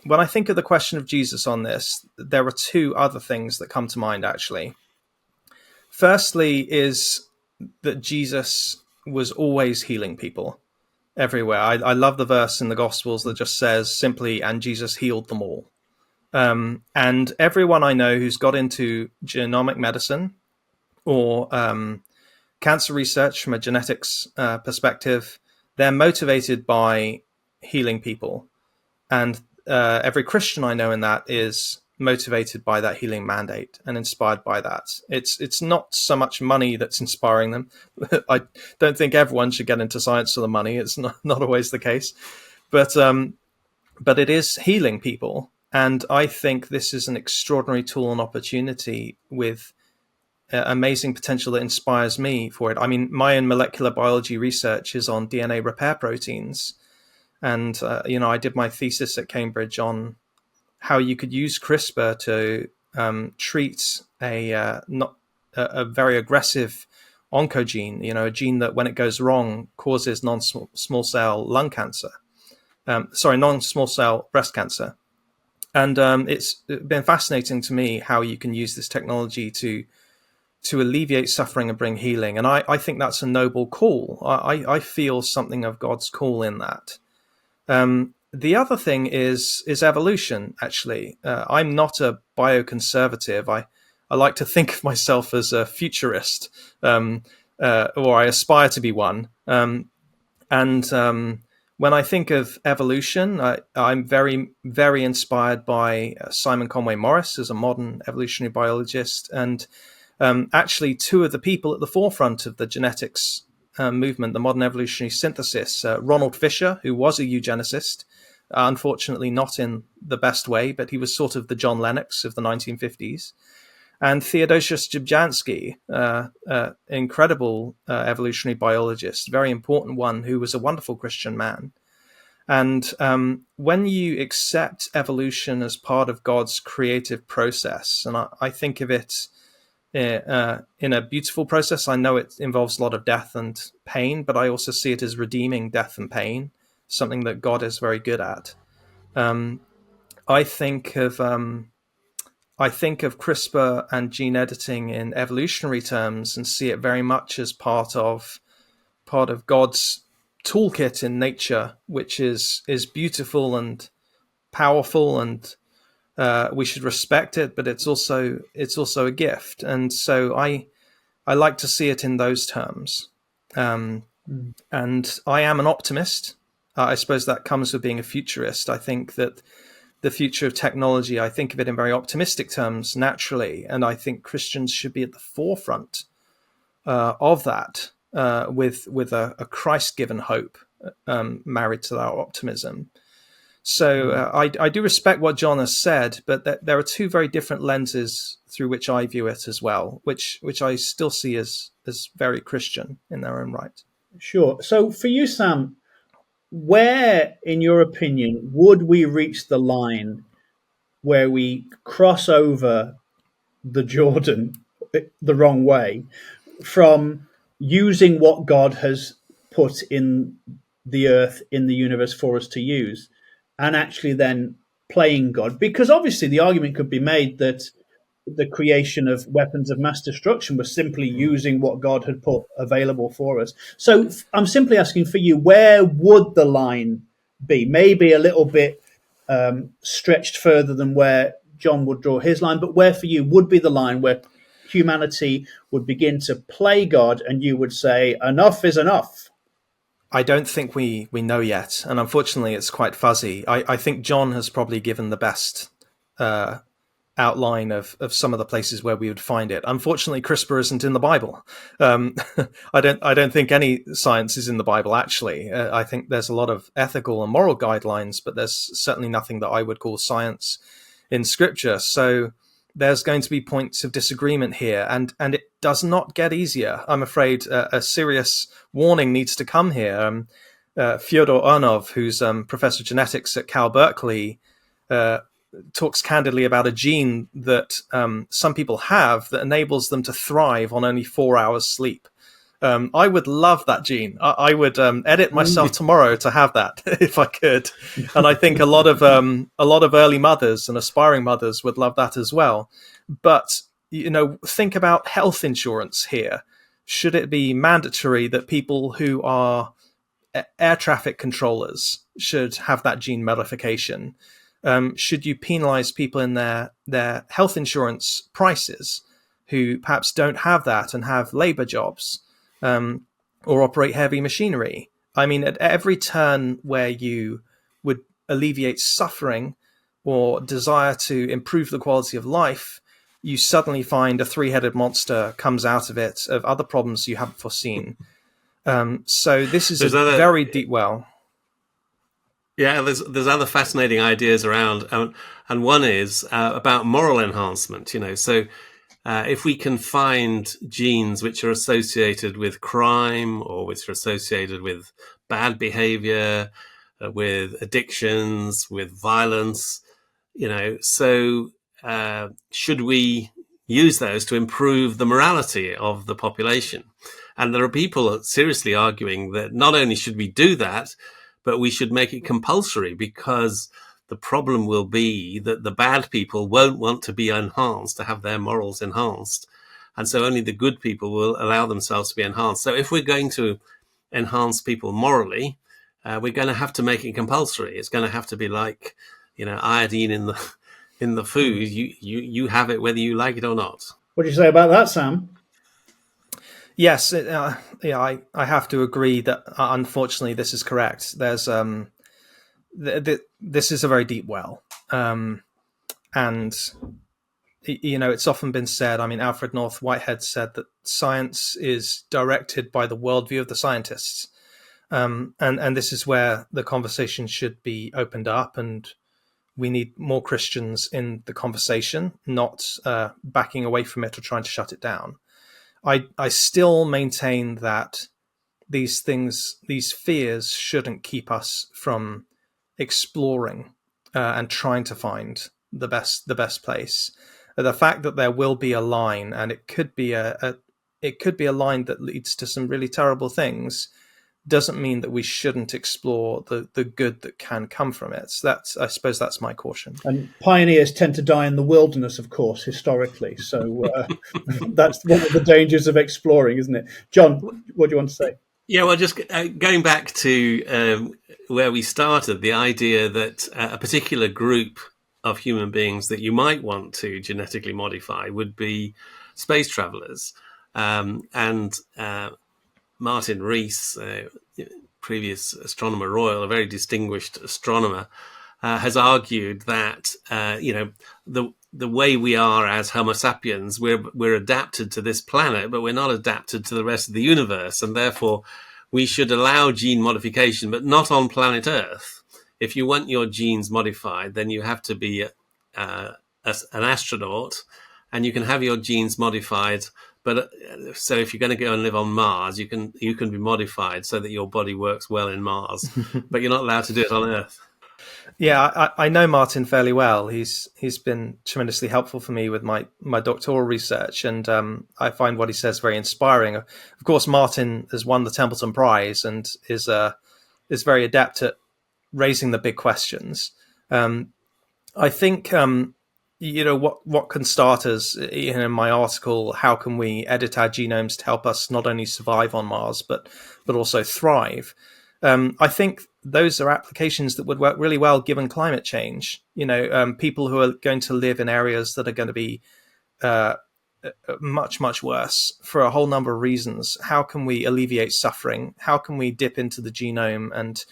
the question of Jesus on this, there are two other things that come to mind, actually. Firstly is that Jesus was always healing people everywhere. I love the verse in the Gospels that just says simply, and Jesus healed them all. And everyone I know who's got into genomic medicine or cancer research from a genetics perspective, they're motivated by healing people. And every Christian I know in that is motivated by that healing mandate and inspired by that. It's not so much money that's inspiring them. I don't think everyone should get into science for the money. It's not always the case. But it is healing people. And I think this is an extraordinary tool and opportunity with amazing potential that inspires me for it. I mean, my own molecular biology research is on DNA repair proteins. And, I did my thesis at Cambridge on how you could use CRISPR to treat a very aggressive oncogene, a gene that when it goes wrong causes non-small cell lung cancer. Non-small cell breast cancer. And it's been fascinating to me how you can use this technology to alleviate suffering and bring healing. And I think that's a noble call. I feel something of God's call in that. The other thing is evolution, actually. I'm not a bioconservative. I like to think of myself as a futurist, or I aspire to be one. When I think of evolution, I'm very, very inspired by Simon Conway Morris as a modern evolutionary biologist. And actually, two of the people at the forefront of the genetics movement, the modern evolutionary synthesis, Ronald Fisher, who was a eugenicist, unfortunately not in the best way, but he was sort of the John Lennox of the 1950s, and Theodosius Jablonski, incredible evolutionary biologist, very important one, who was a wonderful Christian man. And when you accept evolution as part of God's creative process, and I think of it in a beautiful process. I know it involves a lot of death and pain, but I also see it as redeeming death and pain, something that God is very good at. I think of CRISPR and gene editing in evolutionary terms and see it very much as part of God's toolkit in nature, which is beautiful and powerful, and we should respect it, but it's also a gift. And so I like to see it in those terms. And I am an optimist. I suppose that comes with being a futurist. I think that the future of technology, I think of it in very optimistic terms naturally. And I think Christians should be at the forefront of that with a Christ-given hope married to that optimism. So I do respect what John has said, but there are two very different lenses through which I view it as well, which I still see as very Christian in their own right. Sure. So for you, Sam, where, in your opinion, would we reach the line where we cross over the Jordan the wrong way from using what God has put in the earth, in the universe for us to use, and actually then playing God? Because obviously the argument could be made that the creation of weapons of mass destruction was simply using what God had put available for us. So I'm simply asking for you, where would the line be? Maybe a little bit stretched further than where John would draw his line, but where for you would be the line where humanity would begin to play God and you would say, enough is enough? I don't think we know yet, and unfortunately it's quite fuzzy. I think John has probably given the best outline of some of the places where we would find it. Unfortunately, CRISPR isn't in the Bible. I don't think any science is in the Bible, actually. I think there's a lot of ethical and moral guidelines, but there's certainly nothing that I would call science in Scripture. So there's going to be points of disagreement here, and it does not get easier. I'm afraid a serious warning needs to come here. Fyodor Urnov, who's professor of genetics at Cal Berkeley, talks candidly about a gene that some people have that enables them to thrive on only 4 hours sleep. I would love that gene. I would edit myself tomorrow to have that if I could. And I think a lot of early mothers and aspiring mothers would love that as well. But think about health insurance here. Should it be mandatory that people who are air traffic controllers should have that gene modification? Should you penalize people in their health insurance prices who perhaps don't have that and have labor jobs? Or operate heavy machinery? I mean, at every turn where you would alleviate suffering or desire to improve the quality of life, you suddenly find a three-headed monster comes out of it of other problems you haven't foreseen. So this is a very deep well. Yeah, there's other fascinating ideas around, and one is about moral enhancement. So if we can find genes which are associated with crime or which are associated with bad behavior, with addictions, with violence, so should we use those to improve the morality of the population? And there are people seriously arguing that not only should we do that, but we should make it compulsory, because the problem will be that the bad people won't want to be enhanced, to have their morals enhanced. And so only the good people will allow themselves to be enhanced. So if we're going to enhance people morally, we're going to have to make it compulsory. It's going to have to be like, iodine in the food. You have it whether you like it or not. What do you say about that, Sam? Yes, I have to agree that unfortunately this is correct. There's this is a very deep well, and it's often been said. I mean, Alfred North Whitehead said that science is directed by the worldview of the scientists, and this is where the conversation should be opened up, and we need more Christians in the conversation, not backing away from it or trying to shut it down. I still maintain that these fears shouldn't keep us from exploring and trying to find the best place. The fact that there will be a line, and it could be a line that leads to some really terrible things, doesn't mean that we shouldn't explore the good that can come from it. So I suppose that's my caution. And pioneers tend to die in the wilderness, of course, historically. So that's one of the dangers of exploring, isn't it? John, what do you want to say? Yeah, well, just going back to where we started, the idea that a particular group of human beings that you might want to genetically modify would be space travelers. And Martin Rees, previous Astronomer Royal, a very distinguished astronomer, has argued that the way we are as Homo sapiens, we're adapted to this planet, but we're not adapted to the rest of the universe, and therefore we should allow gene modification, but not on planet Earth. If you want your genes modified, then you have to be an astronaut, and you can have your genes modified. But so if you're going to go and live on Mars, you can be modified so that your body works well in Mars, but you're not allowed to do it on Earth. Yeah, I know Martin fairly well. He's been tremendously helpful for me with my doctoral research, and I find what he says very inspiring. Of course, Martin has won the Templeton Prize and is very adept at raising the big questions. I think what can start us in my article, how can we edit our genomes to help us not only survive on Mars but also thrive? I think those are applications that would work really well given climate change. People who are going to live in areas that are going to be much, much worse for a whole number of reasons. How can we alleviate suffering? How can we dip into the genome? And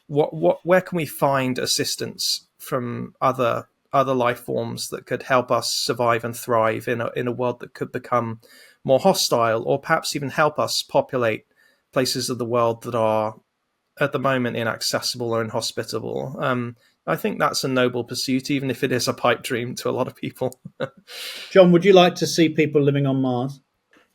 where can we find assistance from other other life forms that could help us survive and thrive in a world that could become more hostile, or perhaps even help us populate places of the world that are at the moment inaccessible or inhospitable. I think that's a noble pursuit, even if it is a pipe dream to a lot of people. John, would you like to see people living on Mars?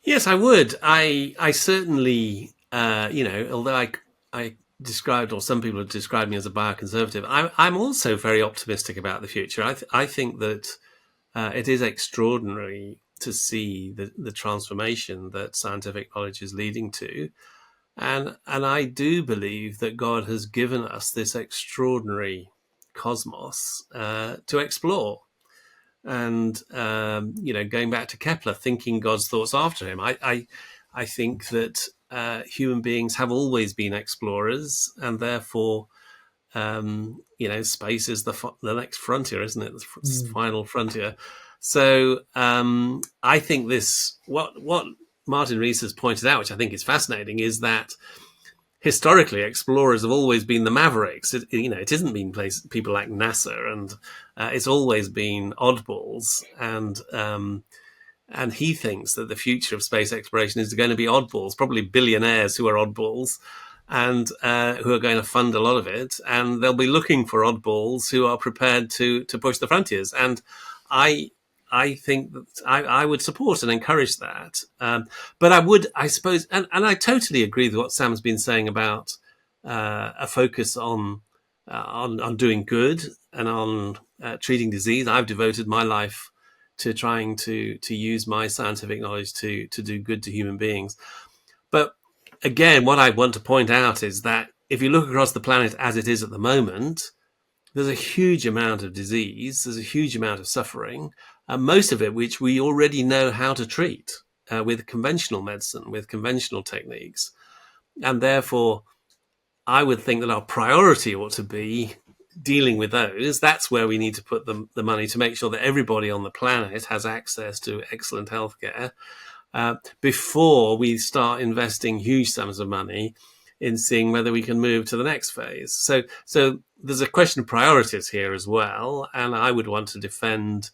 Yes, I would. I certainly, although I described, or some people have described me as a bioconservative, I'm also very optimistic about the future. I think that it is extraordinary to see the transformation that scientific knowledge is leading to. And I do believe that God has given us this extraordinary cosmos to explore. And, going back to Kepler, thinking God's thoughts after him, I think that human beings have always been explorers, and therefore, space is the next frontier, isn't it? The final frontier. So I think what Martin Rees has pointed out, which I think is fascinating, is that historically explorers have always been the mavericks. It isn't been people like NASA, and it's always been oddballs. And he thinks that the future of space exploration is going to be oddballs, probably billionaires who are oddballs, and who are going to fund a lot of it. And they'll be looking for oddballs who are prepared to push the frontiers. And I think that I would support and encourage that. But I suppose, and I totally agree with what Sam's been saying about a focus on doing good and on treating disease. I've devoted my life to trying to use my scientific knowledge to do good to human beings. But again, what I want to point out is that if you look across the planet as it is at the moment, there's a huge amount of disease, there's a huge amount of suffering, most of it which we already know how to treat with conventional medicine, with conventional techniques. And therefore, I would think that our priority ought to be dealing with those. That's where we need to put the money, to make sure that everybody on the planet has access to excellent healthcare before we start investing huge sums of money in seeing whether we can move to the next phase. So there's a question of priorities here as well. And I would want to defend,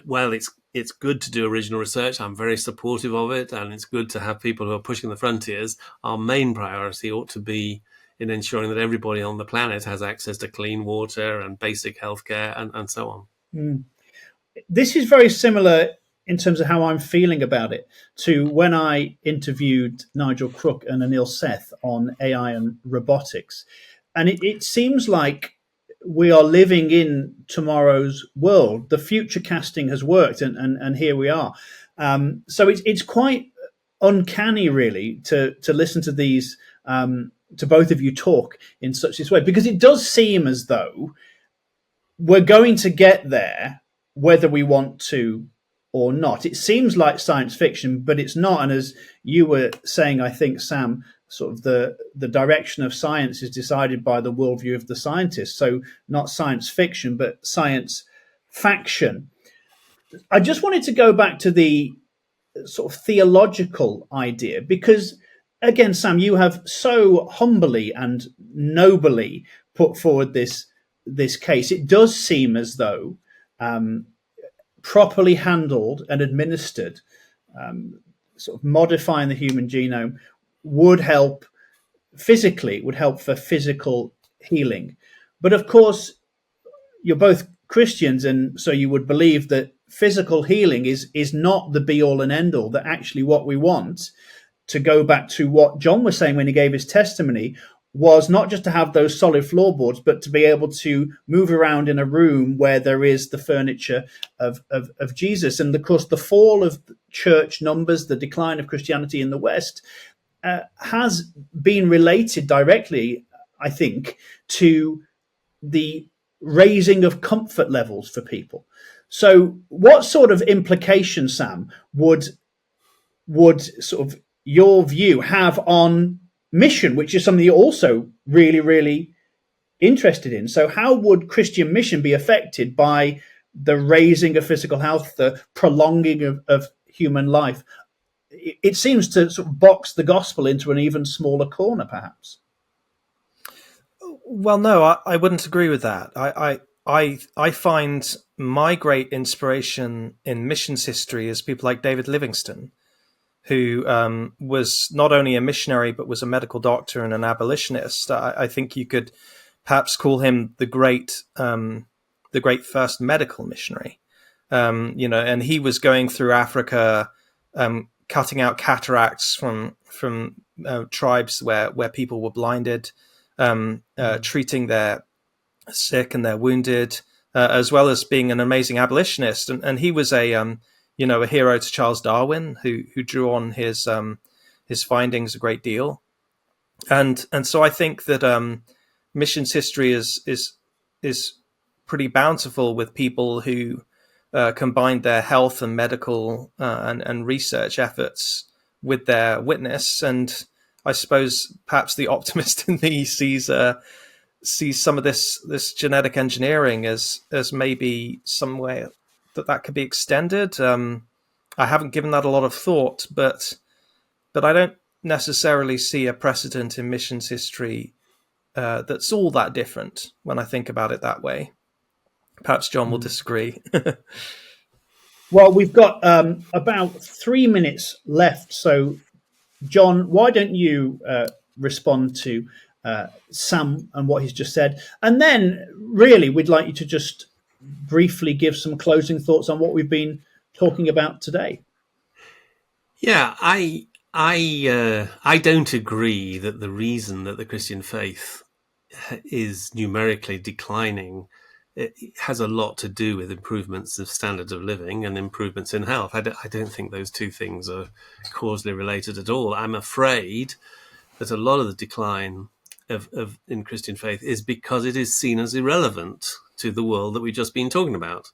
well, it's good to do original research. I'm very supportive of it. And it's good to have people who are pushing the frontiers. Our main priority ought to be in ensuring that everybody on the planet has access to clean water and basic healthcare and so on. This is very similar in terms of how I'm feeling about it to when I interviewed Nigel Crook and Anil Seth on AI and robotics. And it seems like we are living in tomorrow's world. The future casting has worked, and here we are. So it's quite uncanny, really, to listen to these, to both of you talk in such this way, because it does seem as though we're going to get there whether we want to or not. It seems like science fiction, but it's not. And as you were saying, I think, Sam, sort of the direction of science is decided by the worldview of the scientist. So not science fiction, but science faction. I just wanted to go back to the sort of theological idea, because, again, Sam, you have so humbly and nobly put forward this case. It does seem as though properly handled and administered, sort of modifying the human genome would help physically, would help for physical healing. But of course, you're both Christians, and so you would believe that physical healing is not the be all and end all, that actually what we want, to go back to what John was saying when he gave his testimony, was not just to have those solid floorboards, but to be able to move around in a room where there is the furniture of Jesus. And of course, the fall of church numbers, the decline of Christianity in the West, has been related directly, I think, to the raising of comfort levels for people. So what sort of implications, Sam, would sort of your view have on mission, which is something you're also really, really interested in? So how would Christian mission be affected by the raising of physical health, the prolonging of human life? It seems to sort of box the gospel into an even smaller corner, perhaps. Well, no, I wouldn't agree with that. I find my great inspiration in missions history is people like David Livingstone, who was not only a missionary but was a medical doctor and an abolitionist. I think you could perhaps call him the great first medical missionary. And he was going through Africa, cutting out cataracts from tribes where people were blinded, treating their sick and their wounded, as well as being an amazing abolitionist. And he was a hero to Charles Darwin, who drew on his findings a great deal. And so I think that missions history is pretty bountiful with people who combined their health and medical and research efforts with their witness. And I suppose perhaps the optimist in me sees some of this genetic engineering as maybe some way that could be extended. I haven't given that a lot of thought, but I don't necessarily see a precedent in missions history that's all that different when I think about it that way. Perhaps John will disagree. Well, we've got about 3 minutes left. So, John, why don't you respond to Sam and what he's just said? And then, really, we'd like you to just briefly give some closing thoughts on what we've been talking about today. Yeah, I don't agree that the reason that the Christian faith is numerically declining, it has a lot to do with improvements of standards of living and improvements in health. I don't think those two things are causally related at all. I'm afraid that a lot of the decline in Christian faith is because it is seen as irrelevant to the world that we've just been talking about.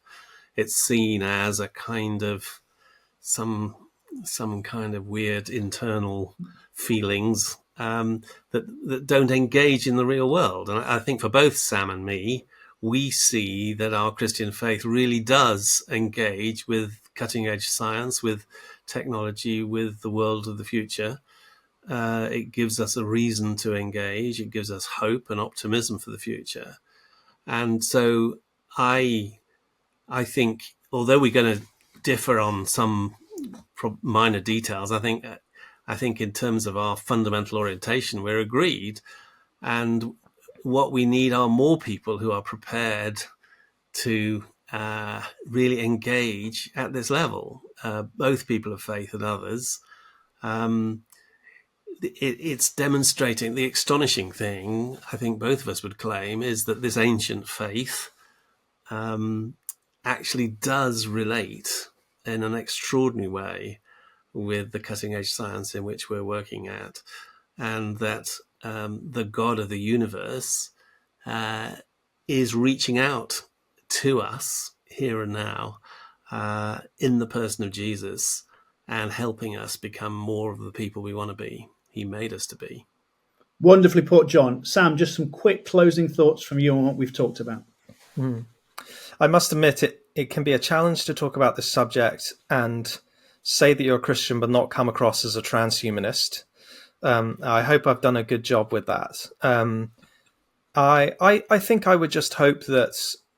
It's seen as a kind of some kind of weird internal feelings that don't engage in the real world. And I think for both Sam and me, we see that our Christian faith really does engage with cutting edge science, with technology, with the world of the future. It gives us a reason to engage. It gives us hope and optimism for the future. And so I think, although we're going to differ on some minor details, I think in terms of our fundamental orientation, we're agreed. And what we need are more people who are prepared to really engage at this level, both people of faith and others. It's demonstrating the astonishing thing, I think both of us would claim, is that this ancient faith actually does relate in an extraordinary way with the cutting edge science in which we're working at, and that the God of the universe is reaching out to us here and now in the person of Jesus and helping us become more of the people we want to be. He made us to be. Wonderfully put, John. Sam, just some quick closing thoughts from you on what we've talked about. I must admit it can be a challenge to talk about this subject and say that you're a Christian but not come across as a transhumanist. I hope I've done a good job with that. I think I would just hope that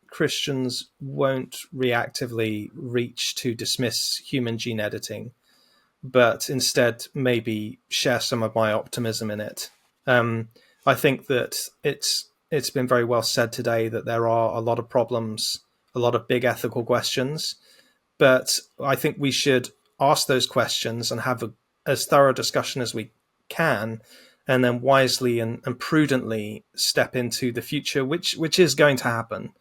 Christians won't reactively reach to dismiss human gene editing, but instead maybe share some of my optimism in it. I think that it's been very well said today that there are a lot of problems, a lot of big ethical questions, but I think we should ask those questions and have as thorough discussion as we can, and then wisely and prudently step into the future, which is going to happen.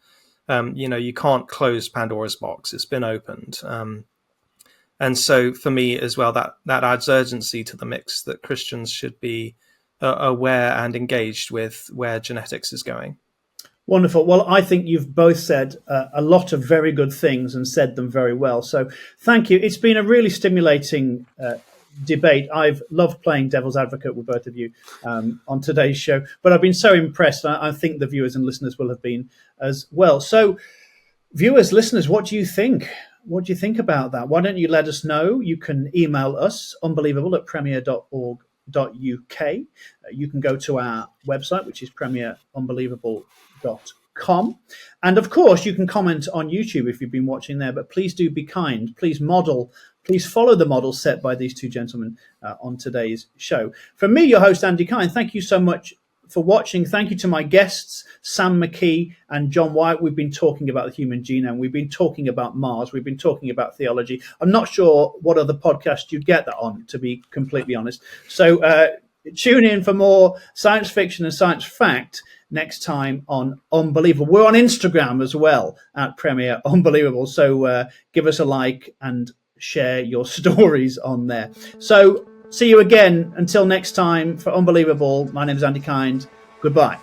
You can't close Pandora's box. It's been opened. And so for me as well, that adds urgency to the mix, that Christians should be aware and engaged with where genetics is going. Wonderful. Well, I think you've both said a lot of very good things and said them very well. So thank you. It's been a really stimulating debate. I've loved playing devil's advocate with both of you on today's show, but I've been so impressed. I think the viewers and listeners will have been as well. So viewers, listeners, what do you think? What do you think about that? Why don't you let us know? You can email us, unbelievable@premier.org.uk. You can go to our website, which is premierunbelievable.org. gmail.com. And of course, you can comment on YouTube if you've been watching there, but please do be kind. Please follow the model set by these two gentlemen on today's show. From me, your host, Andy Kine, thank you so much for watching. Thank you to my guests, Sam McKee and John Wyatt. We've been talking about the human genome. We've been talking about Mars. We've been talking about theology. I'm not sure what other podcast you'd get that on, to be completely honest. So tune in for more science fiction and science fact next time on Unbelievable. We're on Instagram as well at Premier Unbelievable. So give us a like and share your stories on there. So see you again until next time for Unbelievable. My name is Andy Kind. Goodbye.